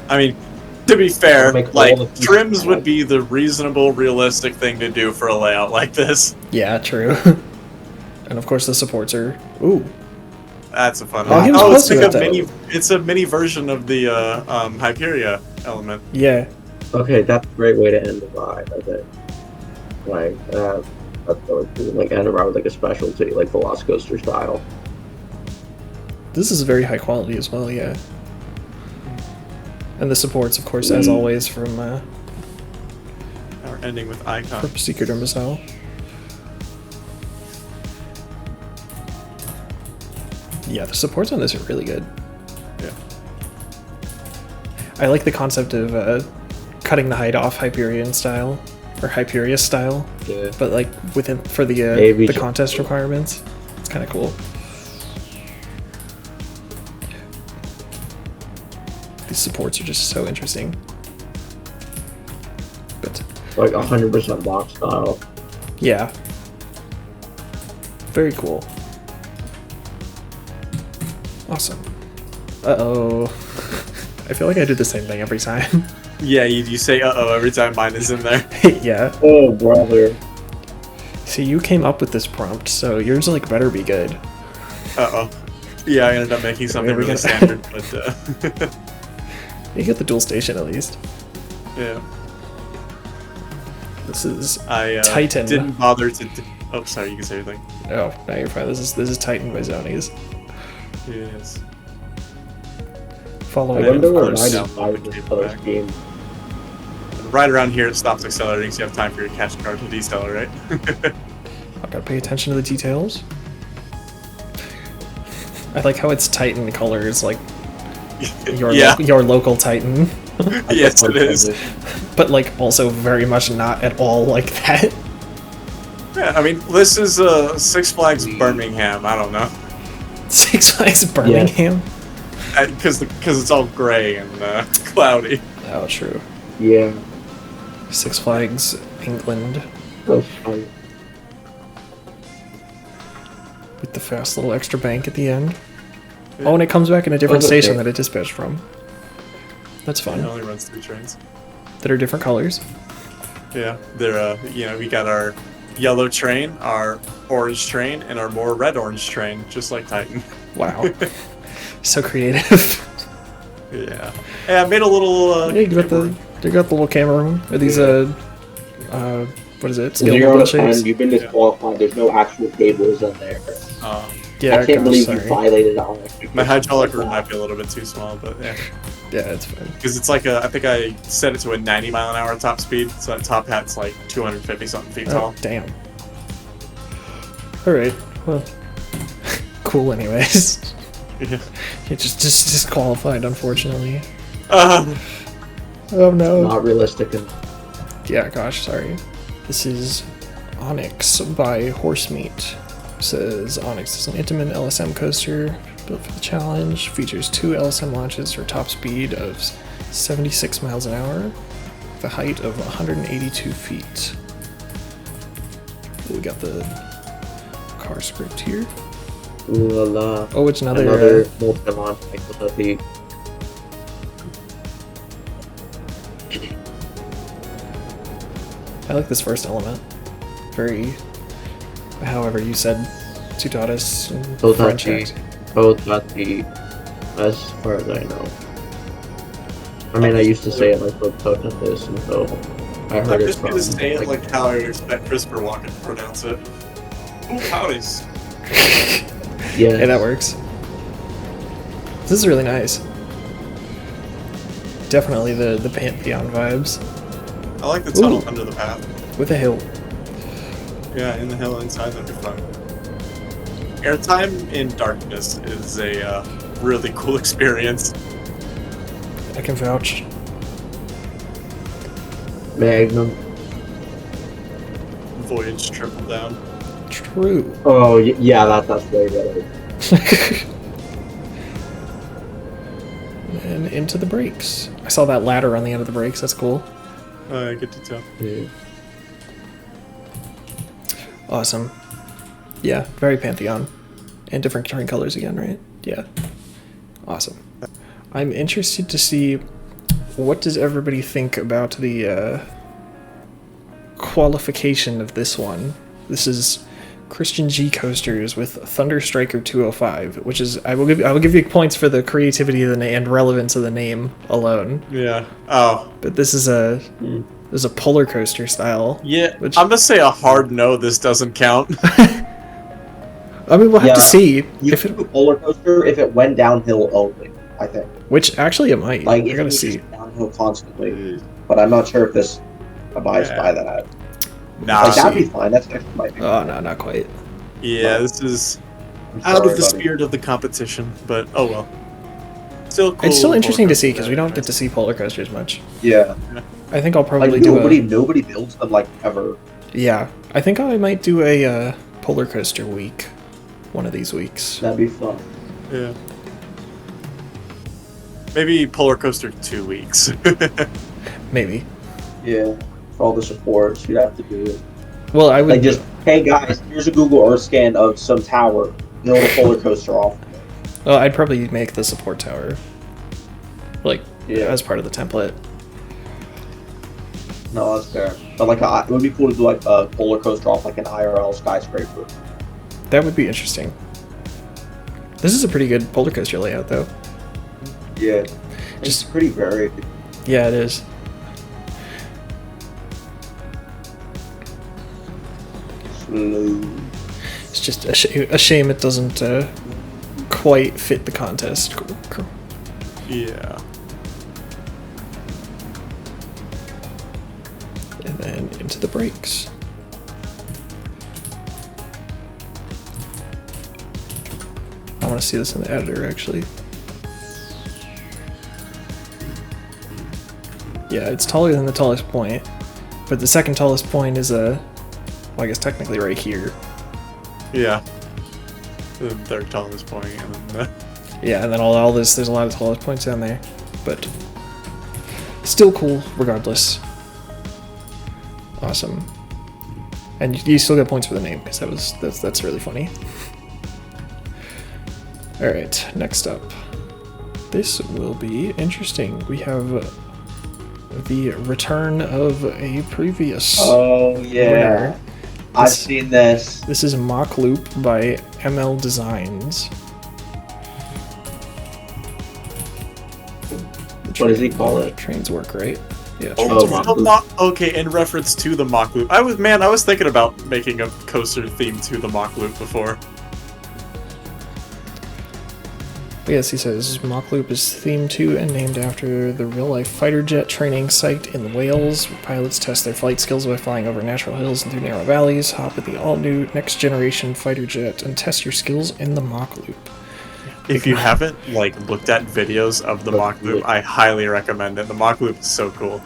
Speaker 3: I mean, to be fair,
Speaker 2: Make all
Speaker 3: like,
Speaker 2: the pieces
Speaker 3: trims would
Speaker 2: cut.
Speaker 3: be the reasonable, realistic thing to do for a layout like this.
Speaker 1: Yeah, true. And of course the supports are... Ooh.
Speaker 3: That's a fun
Speaker 1: Oh,
Speaker 3: one.
Speaker 1: he was
Speaker 3: Oh, it's
Speaker 1: supposed
Speaker 3: like
Speaker 1: to
Speaker 3: a
Speaker 1: do
Speaker 3: mini.
Speaker 1: that,
Speaker 3: It's a mini version of the Hyperia element.
Speaker 1: Yeah.
Speaker 2: Okay, that's a great way to end the ride, I think. Like, that's really cool. Like, end a ride with like a specialty, like Velocicoaster style.
Speaker 1: This is very high quality as well, yeah. And the supports, of course, as always, from
Speaker 3: Now we're ending with Icon.
Speaker 1: Secret Imbecile. Yeah, the supports on this are really good.
Speaker 3: Yeah.
Speaker 1: I like the concept of cutting the height off Hyperion style, or Hyperia style,
Speaker 2: Yeah.
Speaker 1: but like within for the
Speaker 2: Maybe
Speaker 1: contest requirements. It's kind of cool. These supports are just so interesting. But
Speaker 2: Like 100% Mach style.
Speaker 1: yeah, very cool. Awesome. Uh-oh. I feel like I do the same thing every time.
Speaker 3: Yeah, you say uh-oh every time mine is in there.
Speaker 1: Yeah.
Speaker 2: Oh, brother.
Speaker 1: See, you came up with this prompt, so yours like better be good.
Speaker 3: Uh-oh. Yeah, I ended up making something
Speaker 1: we
Speaker 3: really
Speaker 1: gotta-
Speaker 3: standard, but
Speaker 1: You get the dual station at least.
Speaker 3: yeah.
Speaker 1: This is
Speaker 3: I
Speaker 1: Titan.
Speaker 3: didn't bother to... Oh, sorry, you can say your thing.
Speaker 1: oh, no, you're fine. This is Titan by Zonies.
Speaker 3: Yes.
Speaker 1: Following
Speaker 2: I
Speaker 3: Yeah,
Speaker 1: it,
Speaker 2: wonder
Speaker 1: of
Speaker 2: where
Speaker 1: course.
Speaker 3: down.
Speaker 2: I find this other scheme.
Speaker 3: Right around here, it stops accelerating, so you have time for your catch card to decelerate.
Speaker 1: I've got to pay attention to the details. I like how it's Titan colors, like your
Speaker 3: yeah,
Speaker 1: your local Titan,
Speaker 3: yes, it is.
Speaker 1: but like also very much not at all like that.
Speaker 3: Yeah, I mean, this is Six Flags Birmingham. I don't know,
Speaker 1: Six Flags Birmingham.
Speaker 3: because it's all gray and cloudy.
Speaker 1: Oh, true.
Speaker 2: Yeah.
Speaker 1: Six Flags England
Speaker 2: That's fine.
Speaker 1: with the fast little extra bank at the end. Oh, and it comes back in a different
Speaker 2: Oh, okay.
Speaker 1: station that it dispatched from. That's
Speaker 3: It
Speaker 1: fun.
Speaker 3: only runs 3 trains.
Speaker 1: That are different colors.
Speaker 3: Yeah, they're we got our yellow train, our orange train, and our more red-orange train, just like Titan.
Speaker 1: Wow. So creative.
Speaker 3: Yeah. Hey, I made a little.
Speaker 1: Yeah, you got the little camera room. Are these what is it?
Speaker 2: Zero
Speaker 1: Scalable
Speaker 2: out of 10,
Speaker 1: shapes?
Speaker 2: you've been disqualified. There's no actual cables in there.
Speaker 1: Yeah,
Speaker 2: I can't
Speaker 1: gosh,
Speaker 2: believe
Speaker 1: sorry.
Speaker 2: you violated our
Speaker 3: My hydraulic room might be a little bit too small, but yeah.
Speaker 1: Yeah, it's fine.
Speaker 3: Because it's like I think I set it to a 90 mile an hour top speed, so that top hat's like 250 something feet
Speaker 1: Oh,
Speaker 3: tall.
Speaker 1: damn. Alright, well. Cool anyways.
Speaker 3: Yeah.
Speaker 1: You just disqualified, unfortunately.
Speaker 3: Um,
Speaker 1: Oh no.
Speaker 2: Not realistic. And
Speaker 1: Yeah, gosh, sorry. This is OIYX by Horsemeat. It says OIYX is an intimate LSM coaster built for the challenge. Features 2 LSM launches for top speed of 76 miles an hour, the height of 182 feet. We got the car script here.
Speaker 2: ooh la la.
Speaker 1: Oh, it's another
Speaker 2: multi-launch technology.
Speaker 1: I like this first element. Very, however you said, Tutatis in
Speaker 2: Both got
Speaker 1: French
Speaker 2: the,
Speaker 1: accent.
Speaker 2: both got the, as far as I know. I mean, I used to say it like this, and so I
Speaker 3: I'm
Speaker 2: heard it
Speaker 3: just
Speaker 2: from.
Speaker 3: gonna say it like how I would expect Christopher Walken to pronounce it. Ooh, howdies.
Speaker 2: Yeah,
Speaker 1: Yeah, that works. This is really nice. Definitely the Pantheon vibes.
Speaker 3: I like the tunnel
Speaker 1: Ooh.
Speaker 3: under the path.
Speaker 1: With a hill.
Speaker 3: Yeah, in the hill inside, that'd be fun. Airtime in darkness is a really cool experience.
Speaker 1: I can vouch.
Speaker 2: Magnum.
Speaker 3: Voyage triple down.
Speaker 1: True.
Speaker 2: Oh, yeah, that's way better.
Speaker 1: And into the brakes. I saw that ladder on the end of the brakes. That's cool.
Speaker 3: I get to tell.
Speaker 2: Yeah.
Speaker 1: Awesome. Yeah, very Pantheon. And different turning colors again, right? Yeah. Awesome. I'm interested to see what does everybody think about the qualification of this one. This is Christian G coasters with Thunder Striker 205, which is I will give you points for the creativity of the name and relevance of the name alone.
Speaker 3: Yeah. Oh.
Speaker 1: But this is a polar coaster style.
Speaker 3: Yeah.
Speaker 1: Which,
Speaker 3: I'm gonna say a hard no. This doesn't count.
Speaker 1: I mean, we'll have to see
Speaker 2: you
Speaker 1: if
Speaker 2: could do a polar coaster if it went downhill only. I think.
Speaker 1: Which actually it might.
Speaker 2: Like
Speaker 1: I
Speaker 2: if
Speaker 1: gotta
Speaker 2: it was
Speaker 1: see.
Speaker 2: just downhill constantly, but I'm not sure if this abides by that.
Speaker 3: Nah.
Speaker 2: Like, that'd be fine. That's actually might be.
Speaker 1: Oh no, not quite.
Speaker 3: Yeah, this is
Speaker 2: I'm
Speaker 3: out
Speaker 2: sorry,
Speaker 3: of the
Speaker 2: buddy.
Speaker 3: spirit of the competition, but oh well. Still cool.
Speaker 1: It's still interesting to see
Speaker 3: polar
Speaker 1: because we don't
Speaker 3: coaster.
Speaker 1: get to see polar coasters much.
Speaker 2: Yeah.
Speaker 1: I think I'll probably
Speaker 2: Like
Speaker 1: do
Speaker 2: nobody builds them like ever.
Speaker 1: Yeah, I think I might do a polar coaster week, one of these weeks.
Speaker 2: That'd be fun.
Speaker 3: Yeah. Maybe polar coaster 2 weeks.
Speaker 1: Maybe.
Speaker 2: Yeah. For all the supports, you'd have to do it.
Speaker 1: Well, I would
Speaker 2: Like just, hey guys, here's a Google Earth scan of some tower. Build a polar coaster off.
Speaker 1: Well, I'd probably make the support tower, like
Speaker 2: Yeah.
Speaker 1: as part of the template.
Speaker 2: No, that's fair. But like, it would be cool to do like a polar coaster off like an IRL skyscraper.
Speaker 1: That would be interesting. This is a pretty good polar coaster layout, though.
Speaker 2: Yeah. It's
Speaker 1: Just-
Speaker 2: pretty varied.
Speaker 1: Yeah, it is.
Speaker 2: Slow.
Speaker 1: It's just a shame it doesn't quite fit the contest.
Speaker 3: Yeah.
Speaker 1: And then into the brakes. I want to see this in the editor, actually. Yeah, it's taller than the tallest point, but the second tallest point is well, I guess technically right here.
Speaker 3: Yeah. The third tallest point, and then
Speaker 1: Yeah, and then all this, there's a lot of tallest points down there, but still cool regardless. Awesome. And you still get points for the name because that's really funny. All right, next up. This will be interesting. We have the return of a previous
Speaker 2: Oh yeah.
Speaker 1: winner.
Speaker 2: I've
Speaker 1: This-
Speaker 2: seen this.
Speaker 1: This is Mach Loop by MLDesigns.
Speaker 2: What does he call it?
Speaker 1: Trains work, right? Yeah.
Speaker 2: Oh,
Speaker 1: trains
Speaker 2: Mach
Speaker 1: work.
Speaker 2: Loop.
Speaker 3: Okay, in reference to the Mach Loop. I was thinking about making a coaster theme to the Mach Loop before.
Speaker 1: Yes, he says Mach Loop is themed to and named after the real-life fighter jet training site in Wales, where pilots test their flight skills by flying over natural hills and through narrow valleys. Hop with the all-new next-generation fighter jet and test your skills in the Mach Loop.
Speaker 3: If you haven't looked at videos of the Mach Loop, I highly recommend it. The Mach Loop is so cool.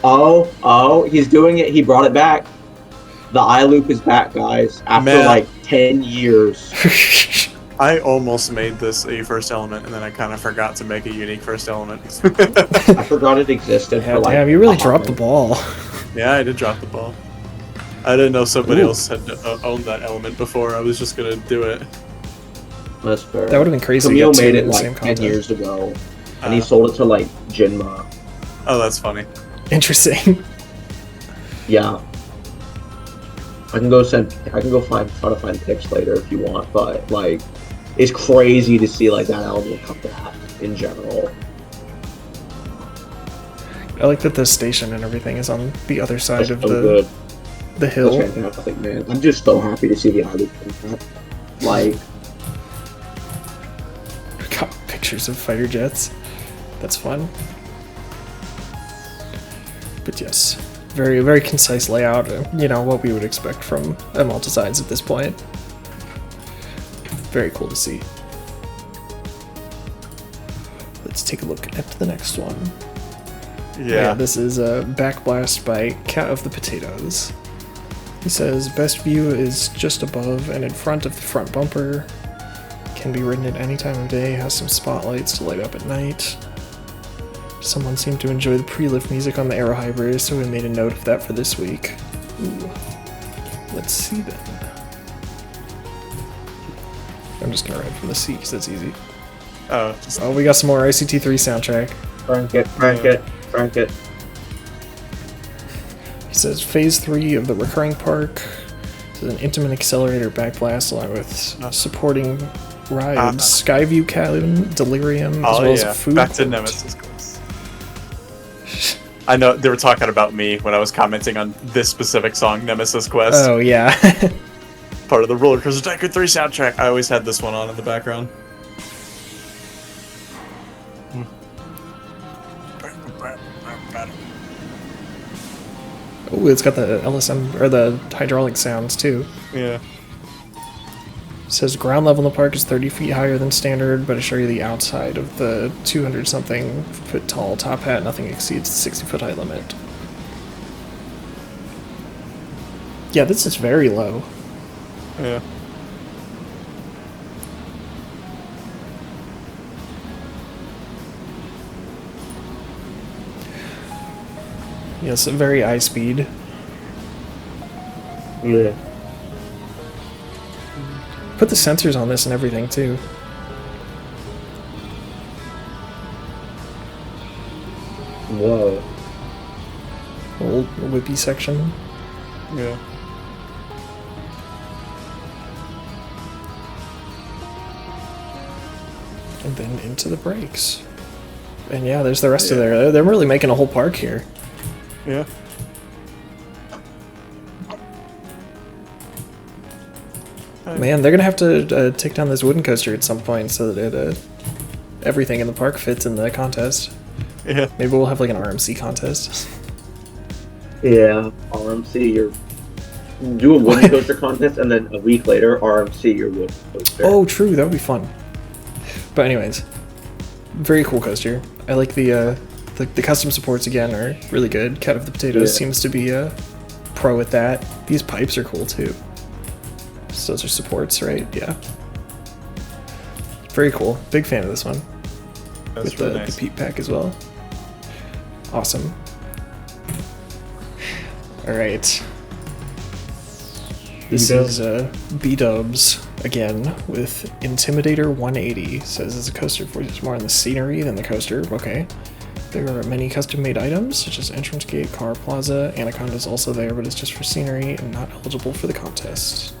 Speaker 2: Oh, he's doing it. He brought it back. The eye loop is back, guys. After
Speaker 3: Man.
Speaker 2: like 10 years.
Speaker 3: I almost made this a first element, and then I kind of forgot to make a unique first element.
Speaker 2: I forgot it existed for like.
Speaker 1: Damn, you really
Speaker 2: a hot
Speaker 1: dropped the
Speaker 2: minute.
Speaker 1: ball.
Speaker 3: Yeah, I did drop the ball. I didn't know somebody
Speaker 1: Ooh.
Speaker 3: else had owned that element before. I was just gonna do it.
Speaker 2: That's fair.
Speaker 1: That would have been crazy to
Speaker 2: Camille
Speaker 1: get two
Speaker 2: made
Speaker 1: in
Speaker 2: it
Speaker 1: the
Speaker 2: like
Speaker 1: same
Speaker 2: 10
Speaker 1: contest.
Speaker 2: years ago, and he sold it to like Genma.
Speaker 3: Oh, that's funny.
Speaker 1: Interesting.
Speaker 2: Yeah. I can go try to find pics later if you want, but like, it's crazy to see like that element come back in general.
Speaker 1: I like that the station and everything is on the other side
Speaker 2: That's
Speaker 1: of
Speaker 2: so
Speaker 1: the
Speaker 2: good.
Speaker 1: the hill.
Speaker 2: That's fantastic, man. I'm just so happy to see the eye loop come back. Like,
Speaker 1: Got pictures of fighter jets. That's fun. But yes, very, very concise layout. You know, what we would expect from MLDesigns at this point. Very cool to see. Let's take a look at the next one.
Speaker 3: Yeah.
Speaker 1: This is Backblast by Cat of the Potatoes. He says, best view is just above and in front of the front bumper. Can be ridden at any time of day, has some spotlights to light up at night. Someone seemed to enjoy the pre-lift music on the Aero Hybrid, so we made a note of that for this week. Ooh. Let's see then. I'm just gonna ride from the C because that's easy. Oh, we got some more ICT3 soundtrack.
Speaker 2: Crank it.
Speaker 1: He says phase 3 of the recurring park. This is an intimate accelerator backblast along with supporting rides, Skyview Cabin, Delirium, as well as a food
Speaker 3: back to
Speaker 1: court.
Speaker 3: Nemesis Quest. I know they were talking about me when I was commenting on this specific song, Nemesis Quest.
Speaker 1: Oh yeah.
Speaker 3: Part of the Roller Coaster Tycoon 3 soundtrack. I always had this one on in the background.
Speaker 1: Oh, it's got the LSM or the hydraulic sounds too.
Speaker 3: Yeah.
Speaker 1: It says ground level in the park is 30 feet higher than standard, but I show you the outside of the 200 something foot tall top hat. Nothing exceeds the 60 foot height limit. Yeah, this is very low.
Speaker 3: Yeah.
Speaker 1: Yes, very high speed.
Speaker 2: Yeah.
Speaker 1: Put the sensors on this and everything too.
Speaker 2: Whoa.
Speaker 1: Old whippy section.
Speaker 3: Yeah.
Speaker 1: And then into the brakes. And yeah, there's the rest of there. They're really making a whole park here.
Speaker 3: Yeah.
Speaker 1: Man, they're gonna have to take down this wooden coaster at some point so that everything in the park fits in the contest.
Speaker 3: Yeah.
Speaker 1: Maybe we'll have like an RMC contest.
Speaker 2: Yeah, RMC, do a wooden coaster contest, and then a week later, RMC your wooden coaster.
Speaker 1: Oh, true, that would be fun. But anyways, very cool coaster. I like the custom supports again are really good. Cat of the Potatoes seems to be a pro at that. These pipes are cool too. So those are supports, right? Yeah. Very cool. Big fan of this one.
Speaker 3: That's
Speaker 1: With
Speaker 3: really
Speaker 1: the
Speaker 3: nice.
Speaker 1: peat pack as well. Awesome. Alright. This is B-dubs again with Intimidator 180. Says it's a coaster focuses more on the scenery than the coaster. Okay. There are many custom-made items, such as entrance gate, car plaza. Anaconda's also there, but it's just for scenery and not eligible for the contest.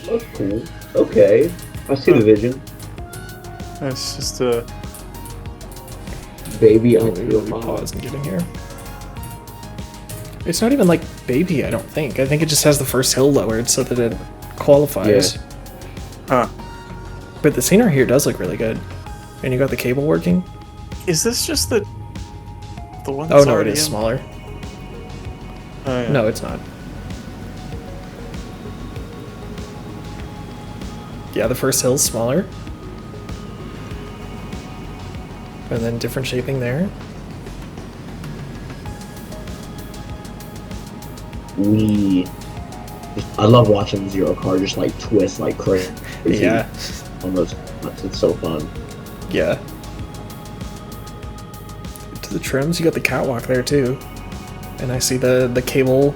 Speaker 2: That's cool. Okay. I see the vision.
Speaker 3: It's just a...
Speaker 2: Baby
Speaker 1: Let
Speaker 2: on
Speaker 1: me
Speaker 2: your
Speaker 1: really
Speaker 2: mom.
Speaker 1: pause and get in here. It's not even like baby, I don't think. I think it just has the first hill lowered so that it qualifies.
Speaker 3: Huh.
Speaker 1: But the scenery here does look really good. And you got the cable working?
Speaker 3: Is this just the one
Speaker 1: Oh
Speaker 3: that's
Speaker 1: no, it
Speaker 3: already
Speaker 1: is
Speaker 3: in?
Speaker 1: smaller.
Speaker 3: Oh, yeah.
Speaker 1: No, it's not. Yeah, the first hill's smaller. And then different shaping there.
Speaker 2: I love watching Zero Car just like twist like crazy.
Speaker 1: Yeah.
Speaker 2: On those nuts. It's so fun.
Speaker 1: Yeah. To the trims, you got the catwalk there too. And I see the cable,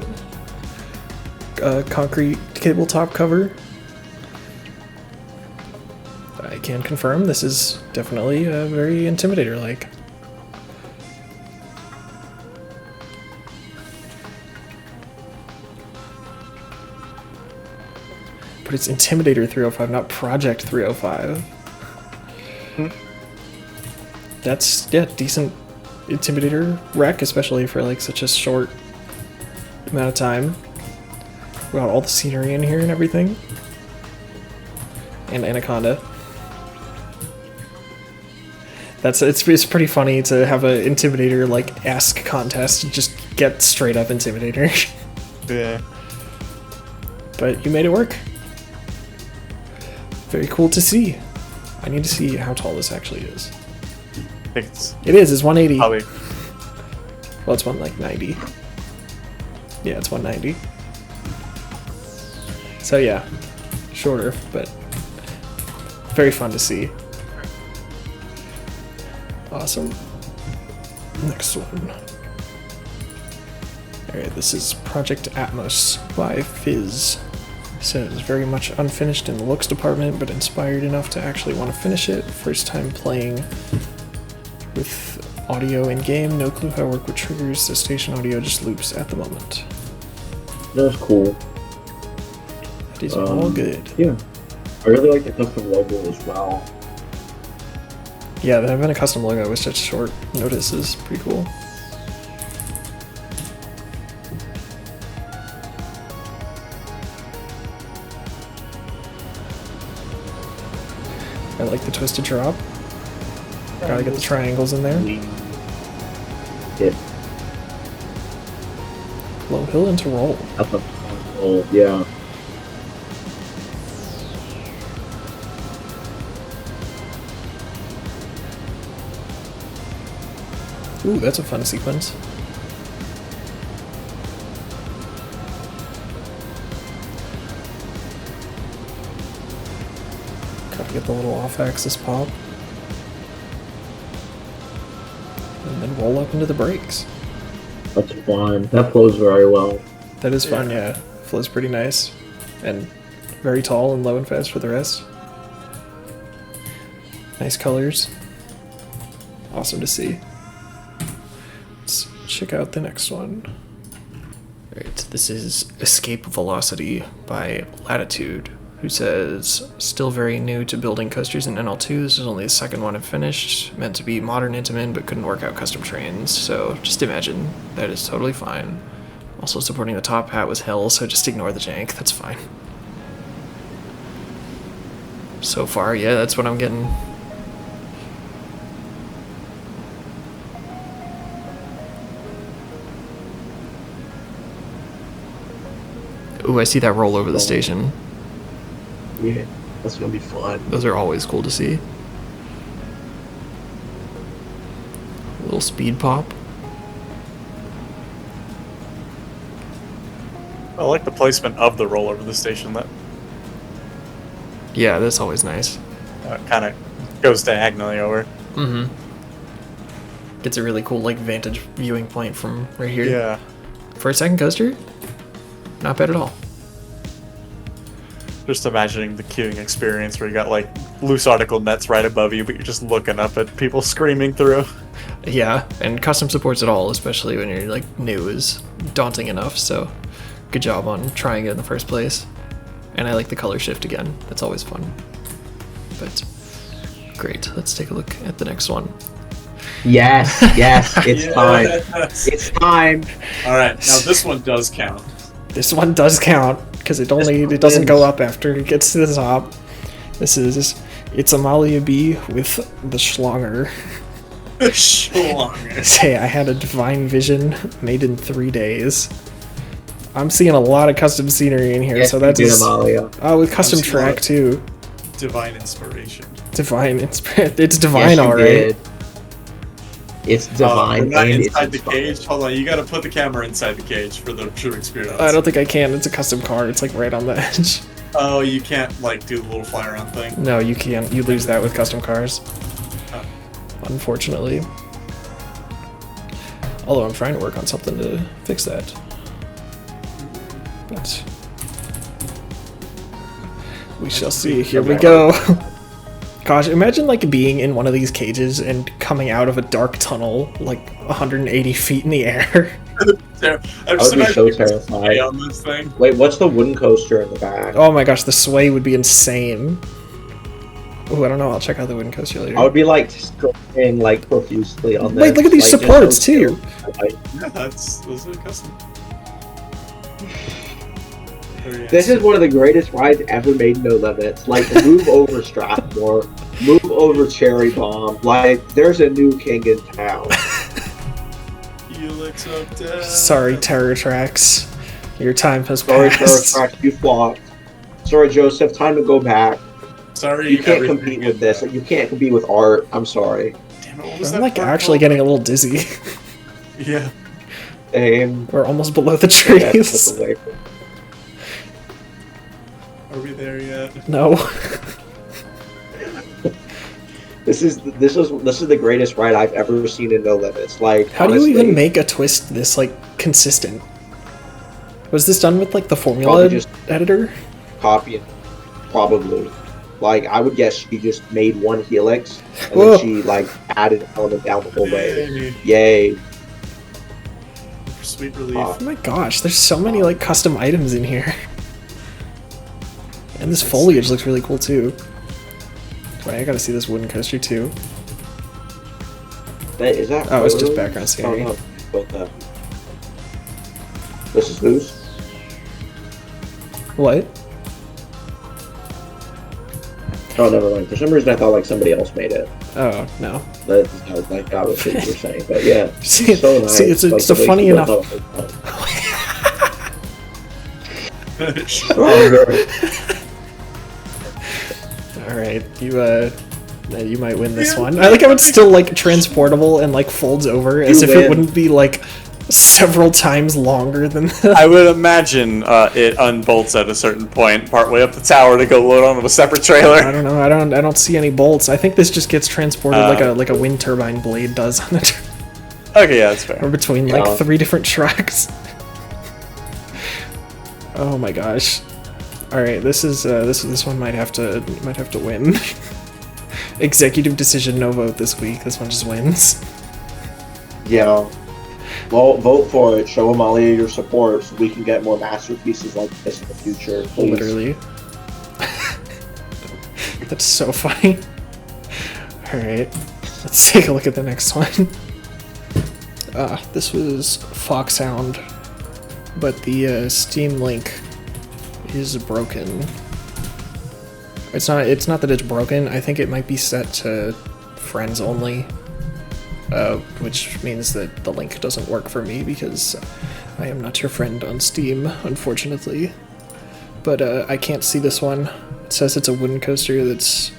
Speaker 1: concrete cable top cover. I can confirm this is definitely very Intimidator-like. But it's Intimidator 305, not Project 305. That's, yeah, decent Intimidator wreck, especially for like such a short amount of time. We got all the scenery in here and everything. And Anaconda. It's pretty funny to have an Intimidator like ask contest and just get straight up Intimidator.
Speaker 3: Yeah.
Speaker 1: But you made it work. Very cool to see. I need to see how tall this actually is.
Speaker 3: I think it's
Speaker 1: It is, it's 180.
Speaker 3: probably...
Speaker 1: Well, it's 190. Yeah, it's 190. So yeah, shorter, but very fun to see. Awesome. Next one. Alright, this is Project Atmos by Fizz. Says very much unfinished in the looks department, but inspired enough to actually want to finish it. First time playing with audio in game, no clue how to work with triggers. The station audio just loops at the moment.
Speaker 2: That's cool.
Speaker 1: That is all good.
Speaker 2: Yeah. I really like the custom logo as well.
Speaker 1: Yeah, having a custom logo with such short notice is pretty cool. I like the twisted drop. Gotta get the triangles in there.
Speaker 2: Yeah.
Speaker 1: Low hill into roll.
Speaker 2: Up a roll, yeah.
Speaker 1: Ooh, that's a fun sequence. Gotta get the little off-axis pop. And then roll up into the brakes.
Speaker 2: That's fun. That flows very well.
Speaker 1: That is fun, yeah. Flows pretty nice. And very tall and low and fast for the rest. Nice colors. Awesome to see. Let's check out the next one. Alright, this is Escape Velocity by Latitude, who says, still very new to building coasters in NL2. This is only the second one I've finished. Meant to be modern Intamin, but couldn't work out custom trains, so just imagine. That is totally fine. Also supporting the top hat was hell, so just ignore the jank, that's fine. So far, yeah, that's what I'm getting. Ooh, I see that roll over the station.
Speaker 2: Yeah, that's gonna be fun.
Speaker 1: Those are always cool to see. A little speed pop.
Speaker 3: I like the placement of the roll over the station. That
Speaker 1: Yeah, that's always nice.
Speaker 3: kind of goes diagonally over.
Speaker 1: Mm-hmm. Gets a really cool, like, vantage viewing point from right here.
Speaker 3: Yeah.
Speaker 1: For a second coaster, not bad at all.
Speaker 3: Just imagining the queuing experience where you got like loose article nets right above you, but you're just looking up at people screaming through.
Speaker 1: Yeah, and custom supports at all, especially when you're like new, is daunting enough, so good job on trying it in the first place. And I like the color shift again, that's always fun. But great, let's take a look at the next one.
Speaker 2: Yes, it's time. It's time.
Speaker 3: Alright, now this one does count.
Speaker 1: This one does count, because it doesn't go up after it gets to the top. It's Amalia B with the Schlonger.
Speaker 3: Schlonger.
Speaker 1: Say, I had a divine vision made in 3 days. I'm seeing a lot of custom scenery in here,
Speaker 2: Yes,
Speaker 1: so that's
Speaker 2: Amalia.
Speaker 1: Oh, with custom track too.
Speaker 3: Divine inspiration.
Speaker 1: It's divine, alright.
Speaker 2: It's divine.
Speaker 3: We're not
Speaker 2: and
Speaker 3: inside
Speaker 2: it's
Speaker 3: the cage. Hold on, you gotta put the camera inside the cage for the true experience.
Speaker 1: I don't think I can. It's a custom car. It's like right on the edge.
Speaker 3: Oh, you can't like do the little fly around thing.
Speaker 1: No, you can't. You lose that with custom cars.
Speaker 3: Oh.
Speaker 1: Unfortunately. Although I'm trying to work on something to fix that. But we shall see. Here we go. Gosh, imagine like being in one of these cages and coming out of a dark tunnel like 180 feet in the air.
Speaker 2: I would be so terrified.
Speaker 3: On this thing.
Speaker 2: Wait, what's the wooden coaster in the back?
Speaker 1: Oh my gosh, the sway would be insane. Oh, I don't know. I'll check out the wooden coaster later.
Speaker 2: I would be like scrolling like profusely on this.
Speaker 1: Wait, look at these supports too.
Speaker 3: Yeah, those are custom.
Speaker 2: This is one of the greatest rides ever made in No Limits. Like, move over Strathmore, move over Cherry Bomb. Like, there's a new king in town.
Speaker 3: Helix of Death.
Speaker 1: Sorry, Terror Tracks. Your time has
Speaker 2: Sorry,
Speaker 1: passed.
Speaker 2: Terror Tracks, you flopped. Sorry, Joseph, time to go back.
Speaker 3: Sorry,
Speaker 2: You can't compete with this. You can't compete with art. I'm sorry.
Speaker 3: Damn it, what was
Speaker 1: I'm
Speaker 3: that
Speaker 1: like
Speaker 3: part
Speaker 1: actually
Speaker 3: called?
Speaker 1: getting a little dizzy.
Speaker 3: Yeah.
Speaker 1: We're almost below the
Speaker 2: Yeah,
Speaker 1: trees.
Speaker 2: away.
Speaker 3: Are we there yet?
Speaker 1: No.
Speaker 2: This is the greatest ride I've ever seen in No Limits. Like,
Speaker 1: How do
Speaker 2: honestly,
Speaker 1: you even make a twist this like consistent? Was this done with like the formula
Speaker 2: just
Speaker 1: editor?
Speaker 2: copy it, probably. Like, I would guess she just made one helix, and
Speaker 1: Whoa.
Speaker 2: then she, like, added an element down the whole way. Yay.
Speaker 3: Sweet relief.
Speaker 1: Oh my gosh, there's so many like custom items in here. And this foliage looks really cool too. Wait, I gotta see this wooden coaster too.
Speaker 2: Is that
Speaker 1: Oh, it's just
Speaker 2: Rose?
Speaker 1: background scary.
Speaker 2: Oh, no. But, this is whose?
Speaker 1: What?
Speaker 2: Oh, never mind. For some reason, I thought, like, somebody else made it.
Speaker 1: Oh, no.
Speaker 2: That was what you were saying. But, yeah.
Speaker 1: See,
Speaker 2: so nice.
Speaker 1: see it's
Speaker 2: Like,
Speaker 1: a
Speaker 2: the way
Speaker 1: funny
Speaker 2: she
Speaker 1: enough...
Speaker 2: built it. Stronger.
Speaker 1: Alright, you might win this one. I like how it's still, like, transportable and, like, folds over as if it wouldn't be, like, several times longer than the...
Speaker 4: I would imagine it unbolts at a certain point, partway up the tower to go load onto a separate trailer.
Speaker 1: I don't know. I don't see any bolts. I think this just gets transported like a wind turbine blade does on it,
Speaker 4: Okay, yeah, that's fair.
Speaker 1: or between like 3 different tracks. Oh my gosh! All right, this one might have to win. Executive decision, no vote this week. This one just wins.
Speaker 2: Yeah. Well, vote for it. Show Amalia your support so we can get more masterpieces like this in the future. Please.
Speaker 1: Literally. That's so funny. Alright, let's take a look at the next one. This was Foxhound, but the Steam link is broken. It's not that it's broken, I think it might be set to friends only. Which means that the link doesn't work for me because I am not your friend on Steam, unfortunately. But I can't see this one. It says it's a wooden coaster that's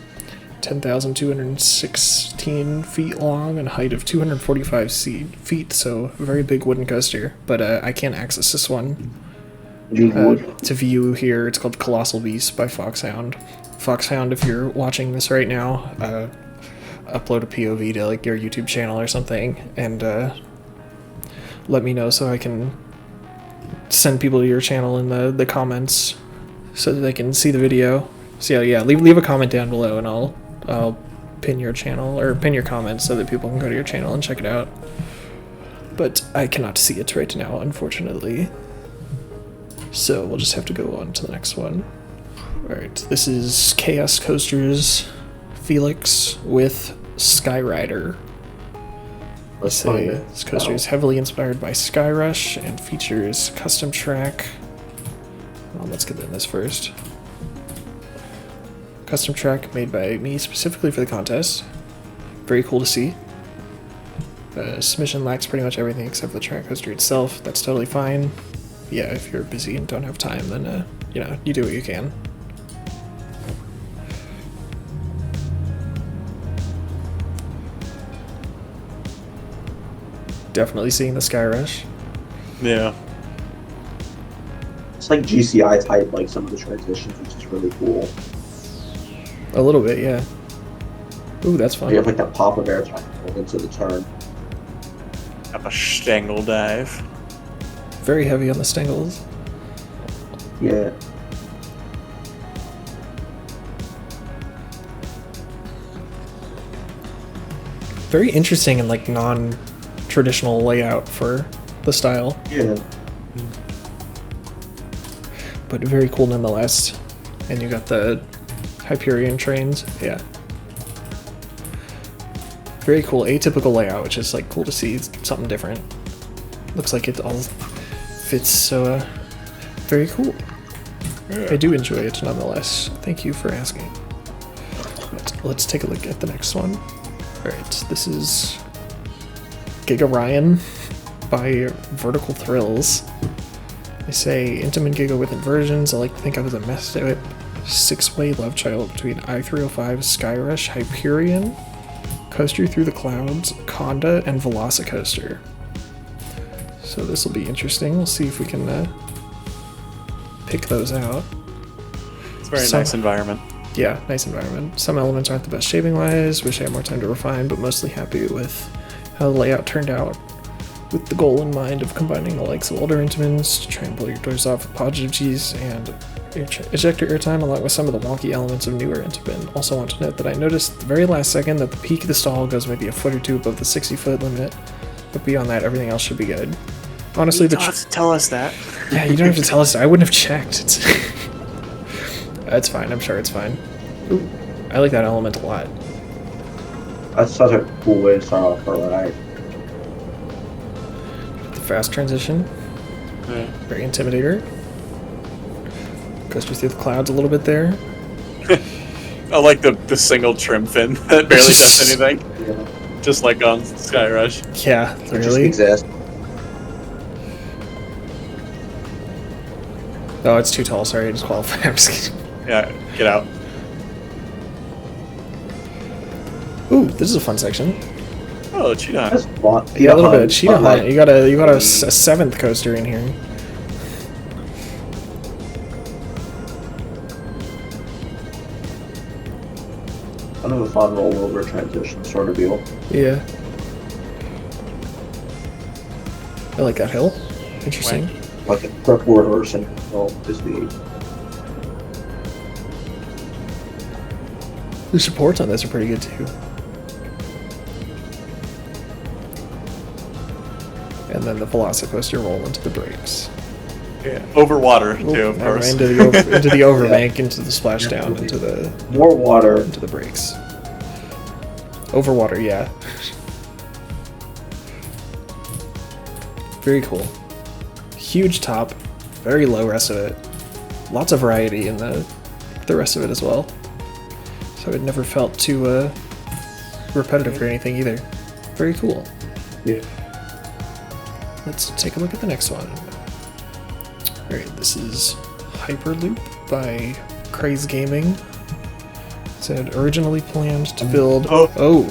Speaker 1: 10,216 feet long and height of 245 feet, so a very big wooden coaster. But I can't access this one. To view here, it's called Colossal Beast by Foxhound. Foxhound, if you're watching this right now, upload a POV to like your YouTube channel or something and let me know so I can send people to your channel in the comments so that they can see the video. So yeah, leave a comment down below and I'll pin your channel or pin your comment so that people can go to your channel and check it out. But I cannot see it right now, unfortunately. So we'll just have to go on to the next one. Alright, this is Chaos Coasters Felix with Skyrider. This coaster is heavily inspired by Skyrush and features custom track. Well, let's get in this first. Custom track made by me specifically for the contest. Very cool to see. Submission lacks pretty much everything except for the track coaster itself. That's totally fine. Yeah, if you're busy and don't have time, then you know, you do what you can. Definitely seeing the Skyrush.
Speaker 4: Yeah.
Speaker 2: It's like GCI type, like some of the transitions, which is really cool.
Speaker 1: A little bit, yeah. Ooh, that's fun.
Speaker 2: You have like that pop of air time into the turn.
Speaker 4: Have a stangle dive.
Speaker 1: Very heavy on the stangles.
Speaker 2: Yeah.
Speaker 1: Very interesting and like non-traditional layout for the style.
Speaker 2: Yeah.
Speaker 1: But very cool nonetheless. And you got the Hyperion trains, yeah. Very cool, atypical layout, which is like cool to see something different. Looks like it all fits so very cool. I do enjoy it nonetheless. Thank you for asking. But let's take a look at the next one. Alright, this is Giga Ryan by Vertical Thrills. They say, Intamin Giga with inversions. I like to think of as a messed up 6-way love child between I-305, Skyrush, Hyperion, Coaster Through the Clouds, Conda, and Velocicoaster. So this will be interesting. We'll see if we can pick those out.
Speaker 4: It's a very nice environment.
Speaker 1: Yeah, nice environment. Some elements aren't the best shaping-wise. Wish I had more time to refine, but mostly happy with how the layout turned out. with the goal in mind of combining the likes of older Intamins to try and blow your doors off with positive Gs and ejector airtime along with some of the wonky elements of newer Intamin. Also want to note that I noticed at the very last second that the peak of the stall goes maybe a foot or two above the 60-foot limit, but beyond that everything else should be good. Honestly,
Speaker 4: You don't have to tell us that.
Speaker 1: yeah, you don't have to tell us. I wouldn't have checked. It's fine. I'm sure it's fine. Ooh, I like that element a lot.
Speaker 2: That's such a cool way to start off a ride.
Speaker 1: The fast transition,
Speaker 4: Yeah.
Speaker 1: very intimidator. Goes through the clouds a little bit there.
Speaker 4: I like the single trim fin that barely does anything.
Speaker 2: Yeah.
Speaker 4: Just like on Sky Rush.
Speaker 1: Yeah,
Speaker 2: It just
Speaker 1: literally.
Speaker 2: exists.
Speaker 1: Oh, it's too tall. Sorry, I disqualified. I'm just kidding.
Speaker 4: Yeah, get out.
Speaker 1: Ooh, this is a fun section.
Speaker 4: Oh, Cheetah.
Speaker 2: That's fun.
Speaker 1: Yeah, a little bit. Cheetah
Speaker 2: but, like,
Speaker 1: Hunt. You got a seventh coaster in here.
Speaker 2: kind of a fun rollover transition sort of deal.
Speaker 1: Yeah. I like that hill. Interesting.
Speaker 2: Like a purple reversing is the
Speaker 1: The supports on this are pretty good too. And then the Velocicoaster roll into the brakes.
Speaker 4: Yeah. Over water too,
Speaker 1: Oop,
Speaker 4: of
Speaker 1: never
Speaker 4: course.
Speaker 1: mind, into the overbank, into the splashdown, into the
Speaker 2: more water.
Speaker 1: into the brakes. Over water, yeah. Very cool. Huge top, very low rest of it. Lots of variety in the rest of it as well. So it never felt too repetitive or anything either. Very cool.
Speaker 2: Yeah.
Speaker 1: Let's take a look at the next one. Alright, this is Hyperloop by Craze Gaming. It said originally planned to build. Oh,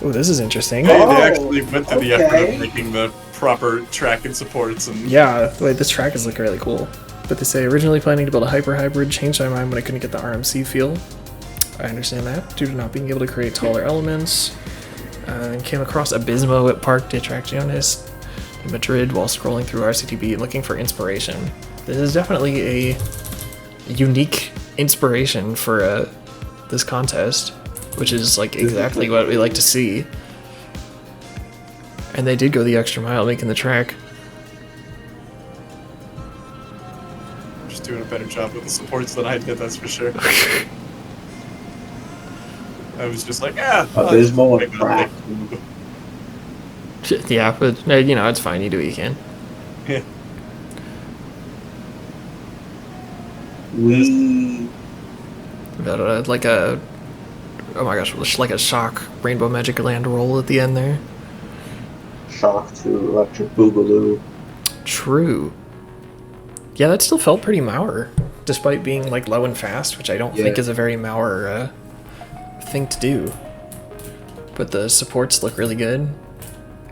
Speaker 1: this is interesting.
Speaker 4: They
Speaker 2: Oh,
Speaker 4: actually went to the effort
Speaker 2: okay.
Speaker 4: of making the proper track and supports and
Speaker 1: Yeah, wait, this track is looking really cool. But they say originally planning to build a hyper hybrid, changed my mind when I couldn't get the RMC feel. I understand that, due to not being able to create taller elements. And came across Abismo at Parque de Atracciones in Madrid while scrolling through RCTB and looking for inspiration. This is definitely a unique inspiration for this contest, which is like exactly what we like to see. And they did go the extra mile making the track.
Speaker 4: just doing a better job with the supports than I did, that's for sure. I was just like,
Speaker 2: Abysmal and crack.
Speaker 1: Yeah, but you know, it's fine. You do what you can.
Speaker 4: Yeah.
Speaker 2: We
Speaker 1: But, like a, oh my gosh, like a shock Rainbow Magic Land roll at the end there.
Speaker 2: shocked to electric boogaloo.
Speaker 1: True. Yeah, that still felt pretty Mauer, despite being like low and fast, which I don't think
Speaker 2: Yeah.
Speaker 1: is a very Mauer thing to do. But the supports look really good.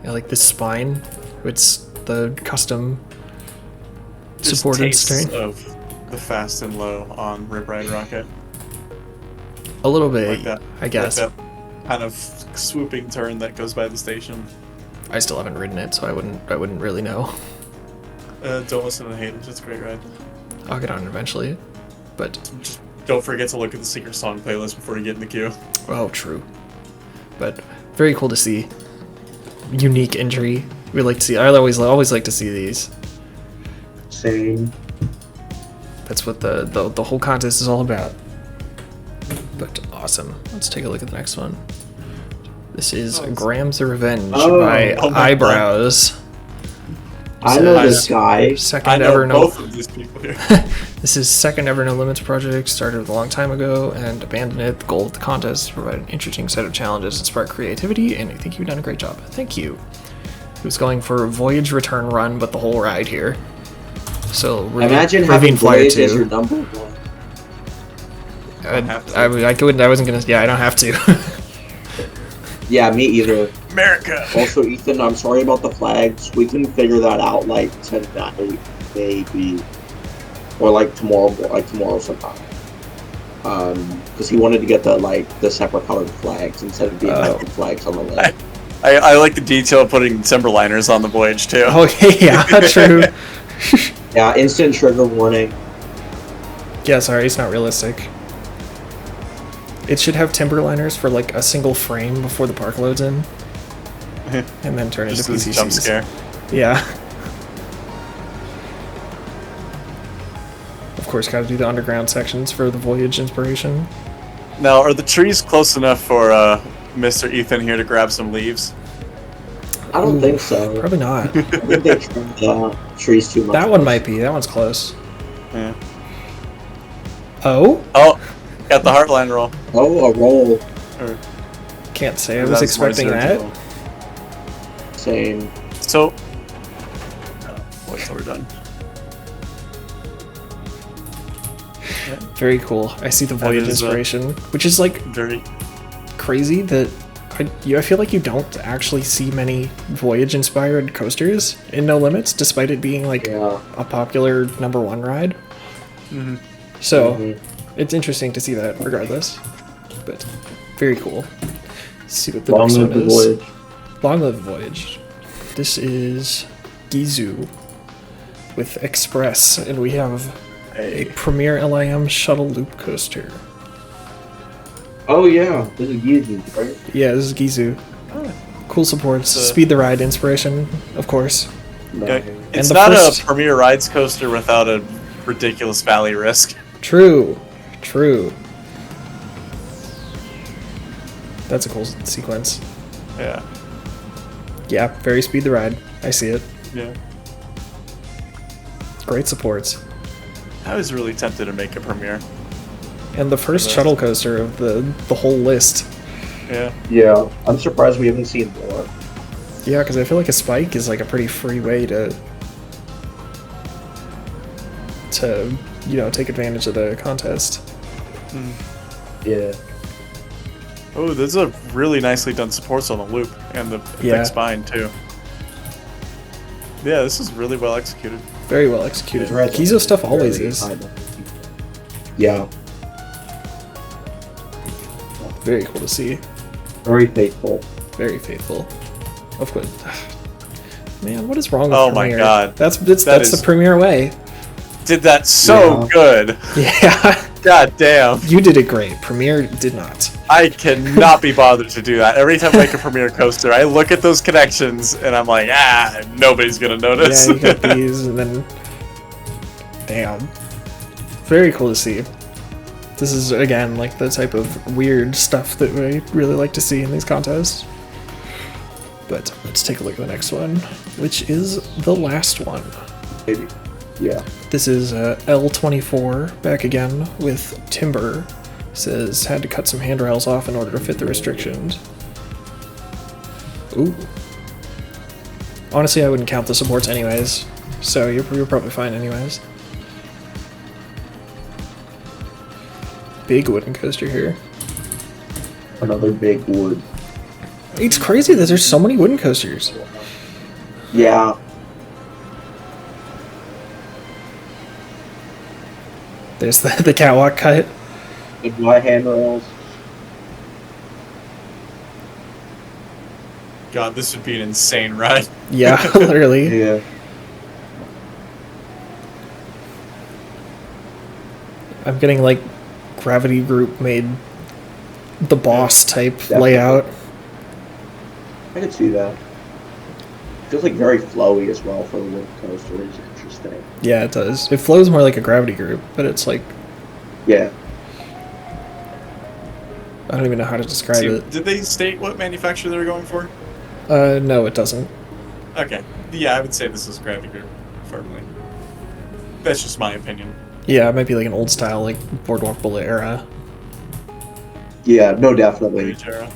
Speaker 1: I like this spine. It's the custom
Speaker 4: There's
Speaker 1: supported
Speaker 4: tastes
Speaker 1: string.
Speaker 4: of the fast and low on Rip Ride Rocket.
Speaker 1: A little bit,
Speaker 4: Like that.
Speaker 1: I guess.
Speaker 4: Like that kind of swooping turn that goes by the station.
Speaker 1: I still haven't ridden it, so I wouldn't really know.
Speaker 4: Don't listen to the haters, it's a great ride.
Speaker 1: I'll get on it eventually. But
Speaker 4: Just don't forget to look at the secret song playlist before you get in the queue.
Speaker 1: oh, true. But very cool to see. Unique entry. We like to see. I always like to see these.
Speaker 2: Same.
Speaker 1: That's what the whole contest is all about. But awesome. Let's take a look at the next one. This is Graham's Revenge by
Speaker 4: oh my
Speaker 1: Eyebrows.
Speaker 2: I know this guy.
Speaker 1: Second
Speaker 4: I know
Speaker 1: ever
Speaker 4: both of these people here.
Speaker 1: This is second ever No Limits project, started a long time ago and abandoned it. The goal of the contest is to provide an interesting set of challenges and spark creativity, and I think you've done a great job. Thank you. He was going for a Voyage Return Run, but the whole ride here. So
Speaker 2: Imagine
Speaker 1: Ravine
Speaker 2: having
Speaker 1: Flyer
Speaker 2: Voyage as
Speaker 1: 2.
Speaker 2: your number one.
Speaker 1: I wasn't gonna. Yeah, I don't have to.
Speaker 2: Yeah, me either.
Speaker 4: America!
Speaker 2: Also, Ethan, I'm sorry about the flags. We can figure that out like tonight, maybe, or like tomorrow sometime. Because he wanted to get the separate colored flags instead of being
Speaker 1: Oh.
Speaker 2: like the flags on the left.
Speaker 4: I like the detail of putting timber liners on the Voyage too.
Speaker 1: Oh yeah, true.
Speaker 2: Yeah, instant trigger warning.
Speaker 1: Yeah, sorry, it's not realistic. It should have timber liners for like a single frame before the park loads in, and then turn
Speaker 4: Just
Speaker 1: into
Speaker 4: this
Speaker 1: PCCs.
Speaker 4: jump scare.
Speaker 1: Yeah. Of course, got to do the underground sections for the Voyage inspiration.
Speaker 4: Now, are the trees close enough for Mr. Ethan here to grab some leaves?
Speaker 2: I don't think so.
Speaker 1: Probably not.
Speaker 2: I think they trimmed the trees too much.
Speaker 1: That one might be. That one's close.
Speaker 4: Yeah.
Speaker 1: Oh?
Speaker 4: Oh, got the heartline roll.
Speaker 2: Oh, a roll.
Speaker 4: Or,
Speaker 1: Can't say I
Speaker 4: or
Speaker 1: was
Speaker 4: that's more
Speaker 1: expecting that.
Speaker 4: surgical.
Speaker 2: Same.
Speaker 4: So, wait till we're done.
Speaker 1: Very cool. I see the Voyage
Speaker 4: is,
Speaker 1: inspiration, which is like
Speaker 4: Very.
Speaker 1: crazy that I feel like you don't actually see many Voyage inspired coasters in No Limits, despite it being like
Speaker 2: Yeah.
Speaker 1: a popular #1 ride.
Speaker 4: Mm-hmm.
Speaker 1: So
Speaker 2: Mhm.
Speaker 1: it's interesting to see that regardless. But very cool. Let's see what the
Speaker 2: Long
Speaker 1: next
Speaker 2: live
Speaker 1: one
Speaker 2: the
Speaker 1: is.
Speaker 2: Voyage.
Speaker 1: Long live the Voyage. This is Gizu with Express, and we have a Premier LIM shuttle loop coaster.
Speaker 2: Oh yeah, this is Yeezy, right?
Speaker 1: Yeah, this is Gizu. Cool supports,
Speaker 4: It's a-
Speaker 1: speed the ride inspiration, of course.
Speaker 4: Yeah,
Speaker 2: Nice.
Speaker 4: it's
Speaker 1: the
Speaker 4: not
Speaker 1: first-
Speaker 4: a Premier Rides coaster without a ridiculous valley risk.
Speaker 1: True, true. That's a cool sequence.
Speaker 4: Yeah.
Speaker 1: Yeah, very speed the ride. I see it.
Speaker 4: Yeah.
Speaker 1: Great supports.
Speaker 4: I was really tempted to make a Premier.
Speaker 1: And the first
Speaker 4: Nice.
Speaker 1: shuttle coaster of the whole list.
Speaker 4: Yeah.
Speaker 2: Yeah, I'm surprised we haven't seen more.
Speaker 1: Yeah, because I feel like a spike is like a pretty free way to take advantage of the contest.
Speaker 2: Yeah.
Speaker 4: Oh, there's a really nicely done supports on the loop and the
Speaker 1: Yeah.
Speaker 4: thick spine too. Yeah, this is really well executed.
Speaker 1: Very well executed.
Speaker 2: His rides are
Speaker 1: Kizo stuff always
Speaker 2: very
Speaker 1: is.
Speaker 2: high. Yeah,
Speaker 1: Very cool to see.
Speaker 2: very faithful.
Speaker 1: Very faithful. Of course. Man, what is wrong with
Speaker 4: Oh my
Speaker 1: Premiere?
Speaker 4: God.
Speaker 1: That's
Speaker 4: That is-
Speaker 1: the Premiere way.
Speaker 4: Did that so
Speaker 2: Yeah.
Speaker 4: good.
Speaker 1: Yeah,
Speaker 4: God damn.
Speaker 1: you did it great. Premiere did not.
Speaker 4: I cannot be bothered to do that. Every time I make a Premier coaster, I look at those connections and I'm like, nobody's gonna notice.
Speaker 1: Yeah, you got these, and then... Damn. Very cool to see. This is, again, like the type of weird stuff that we really like to see in these contests. But let's take a look at the next one, which is the last one.
Speaker 2: Maybe. Yeah.
Speaker 1: This is L24, back again with Timber. Says, had to cut some handrails off in order to fit the restrictions. Ooh. Honestly, I wouldn't count the supports anyways, so you're probably fine anyways. Big wooden coaster here.
Speaker 2: Another big wood.
Speaker 1: It's crazy that there's so many wooden coasters.
Speaker 2: Yeah.
Speaker 1: There's the catwalk cut.
Speaker 2: With my handrails.
Speaker 4: God, this would be an insane ride.
Speaker 1: Yeah, literally.
Speaker 2: Yeah.
Speaker 1: I'm getting like Gravity Group made the boss type
Speaker 2: Definitely.
Speaker 1: layout.
Speaker 2: I could see that. Feels like very flowy as well for a wood coaster. It's interesting.
Speaker 1: Yeah, it does. It flows more like a Gravity Group, but it's like,
Speaker 2: Yeah.
Speaker 1: I don't even know how to describe
Speaker 4: See,
Speaker 1: it.
Speaker 4: did they state what manufacturer they were going for?
Speaker 1: No, it doesn't.
Speaker 4: Okay. Yeah, I would say this is Gravity Group, firmly. That's just my opinion.
Speaker 1: Yeah, it might be like an old style, like Boardwalk Bullet era.
Speaker 2: Yeah, no, definitely.
Speaker 4: Voyage era.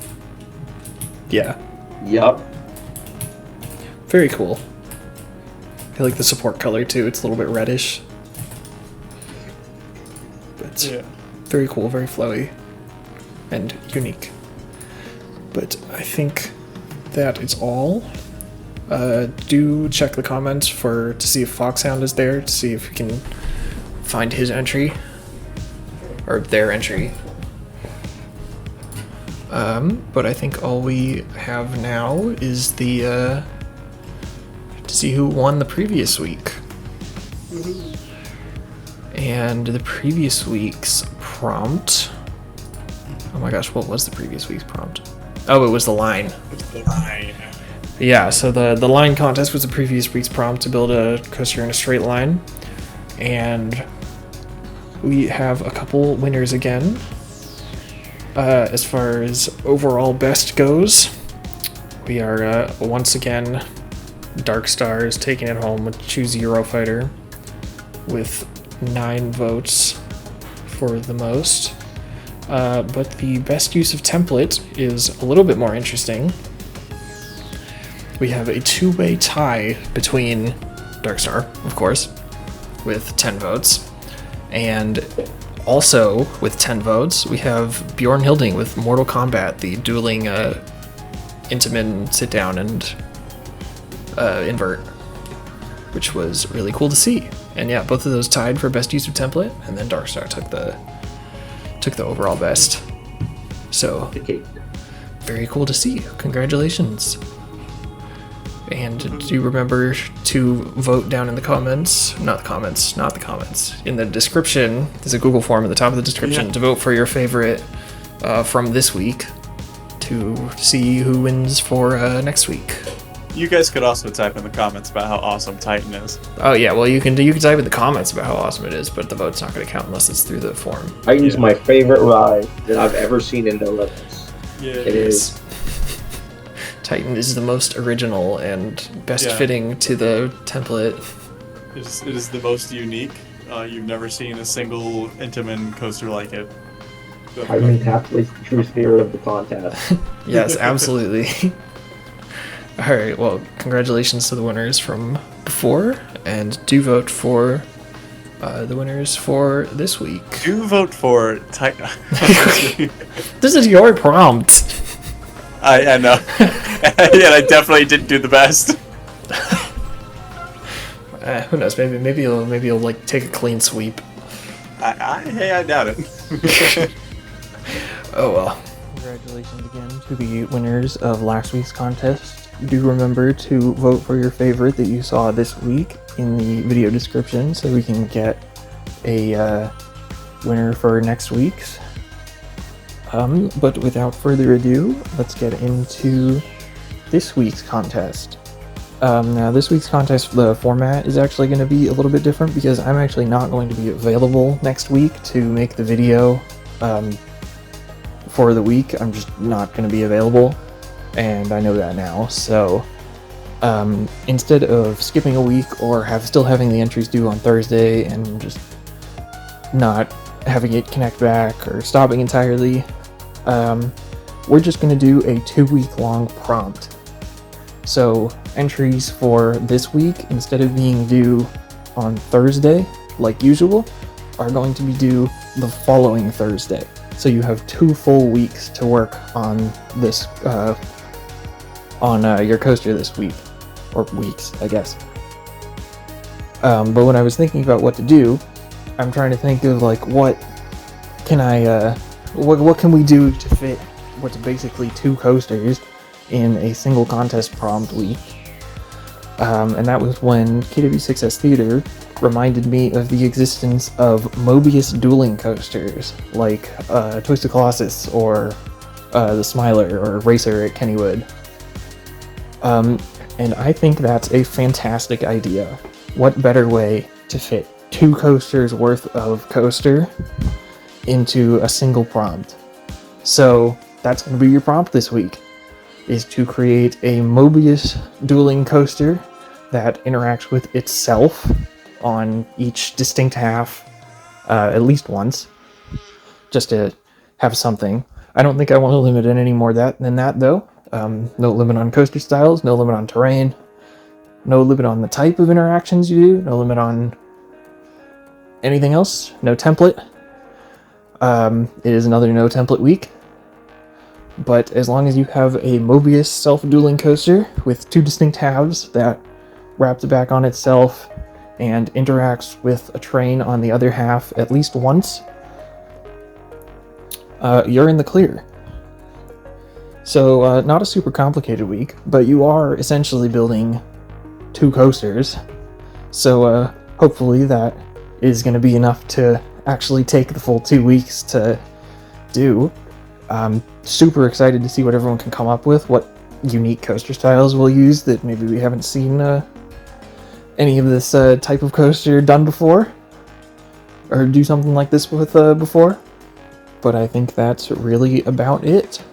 Speaker 1: Yeah,
Speaker 2: Yup.
Speaker 1: very cool. I like the support color too. It's a little bit reddish, but
Speaker 4: Yeah.
Speaker 1: very cool, very flowy, and unique. But I think that is all. Do check the comments to see if Foxhound is there, to see if we can find his entry or their entry. But I think all we have now is the to see who won the previous week. And the previous week's prompt. Oh my gosh, what was the previous week's prompt? Oh, it was the line. Yeah, so the line contest was the previous week's prompt to build a coaster in a straight line. And we have a couple winners again. As far as overall best goes, we are once again DarkStar is taking it home with Choose Eurofighter with 9 votes for the most. But the best use of template is a little bit more interesting. We have a two-way tie between DarkStar, of course, with 10 votes, and also with 10 votes, we have Bjorn Hilding with Mortal Kombat, the dueling Intamin sit-down and invert, which was really cool to see. And yeah, both of those tied for best use of template, and then DarkStar took the overall best. So, very cool to see. Congratulations. And do remember to vote down in the comments, in the description. There's a Google form at the top of the description to vote for your favorite from this week to see who wins for next week.
Speaker 4: You guys could also type in the comments about how awesome Titan is.
Speaker 1: Oh yeah, well you can type in the comments about how awesome it is, but the vote's not going to count unless it's through the form.
Speaker 2: Titan's my favorite ride that I've ever seen in NoLimits.
Speaker 3: Yeah,
Speaker 2: It is.
Speaker 1: Titan is the most original and best fitting to the template.
Speaker 3: It is the most unique. You've never seen a single Intamin coaster like it.
Speaker 2: Titan encapsulates the true spirit of the contest.
Speaker 1: Yes, absolutely. Alright, well, congratulations to the winners from before, and do vote for the winners for this week.
Speaker 4: Do vote for Titan.
Speaker 1: This is your prompt.
Speaker 4: I know. Yeah, I definitely didn't do the best.
Speaker 1: Who knows? Maybe you'll like take a clean sweep.
Speaker 4: I doubt it.
Speaker 1: Oh well. Congratulations again to the winners of last week's contest. Do remember to vote for your favorite that you saw this week in the video description so we can get a winner for next week's. But without further ado, let's get into this week's contest. Now this week's contest, the format is actually going to be a little bit different because I'm actually not going to be available next week to make the video for the week. I'm just not going to be available, and I know that now. So instead of skipping a week or still having the entries due on Thursday and just not having it connect back or stopping entirely, we're just going to do a 2-week long prompt. So entries for this week, instead of being due on Thursday like usual, are going to be due the following Thursday. So you have 2 full weeks to work on this on your coaster this week, or weeks, I guess. But when I was thinking about what to do, I'm trying to think of like what can we do to fit what's basically 2 coasters in a single contest prompt week. And that was when KW6S Theater reminded me of the existence of Möbius dueling coasters, like Twisted Colossus or the Smiler or Racer at Kennywood. And I think that's a fantastic idea. What better way to fit 2 coasters worth of coaster into a single prompt? So that's going to be your prompt this week, is to create a Möbius dueling coaster that interacts with itself on each distinct half at least once, just to have something. I don't think I want to limit it any more than that though. No limit on coaster styles, no limit on terrain, no limit on the type of interactions you do, no limit on anything else, no template. It is another no template week. But as long as you have a Möbius self-dueling coaster with 2 distinct halves that wraps back on itself and interacts with a train on the other half at least once, you're in the clear. So, not a super complicated week, but you are essentially building 2 coasters. So, hopefully that is going to be enough to actually take the full 2 weeks to do. I'm super excited to see what everyone can come up with, what unique coaster styles we'll use that maybe we haven't seen any of this type of coaster done before, or do something like this with before. But I think that's really about it.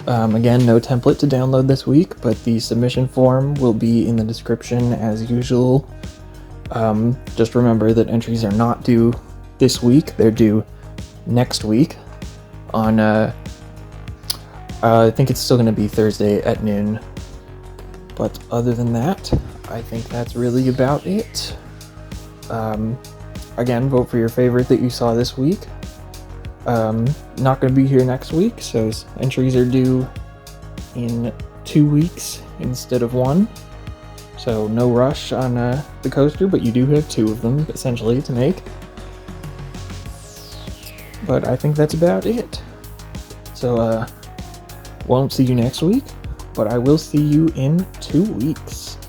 Speaker 1: Again, no template to download this week, but the submission form will be in the description as usual. Just remember that entries are not due this week, they're due next week on, I think it's still going to be Thursday at noon. But other than that, I think that's really about it. Again, vote for your favorite that you saw this week. Not going to be here next week, so entries are due in 2 weeks instead of 1. So no rush on the coaster, but you do have 2 of them, essentially, to make. But I think that's about it. So, won't see you next week, but I will see you in 2 weeks.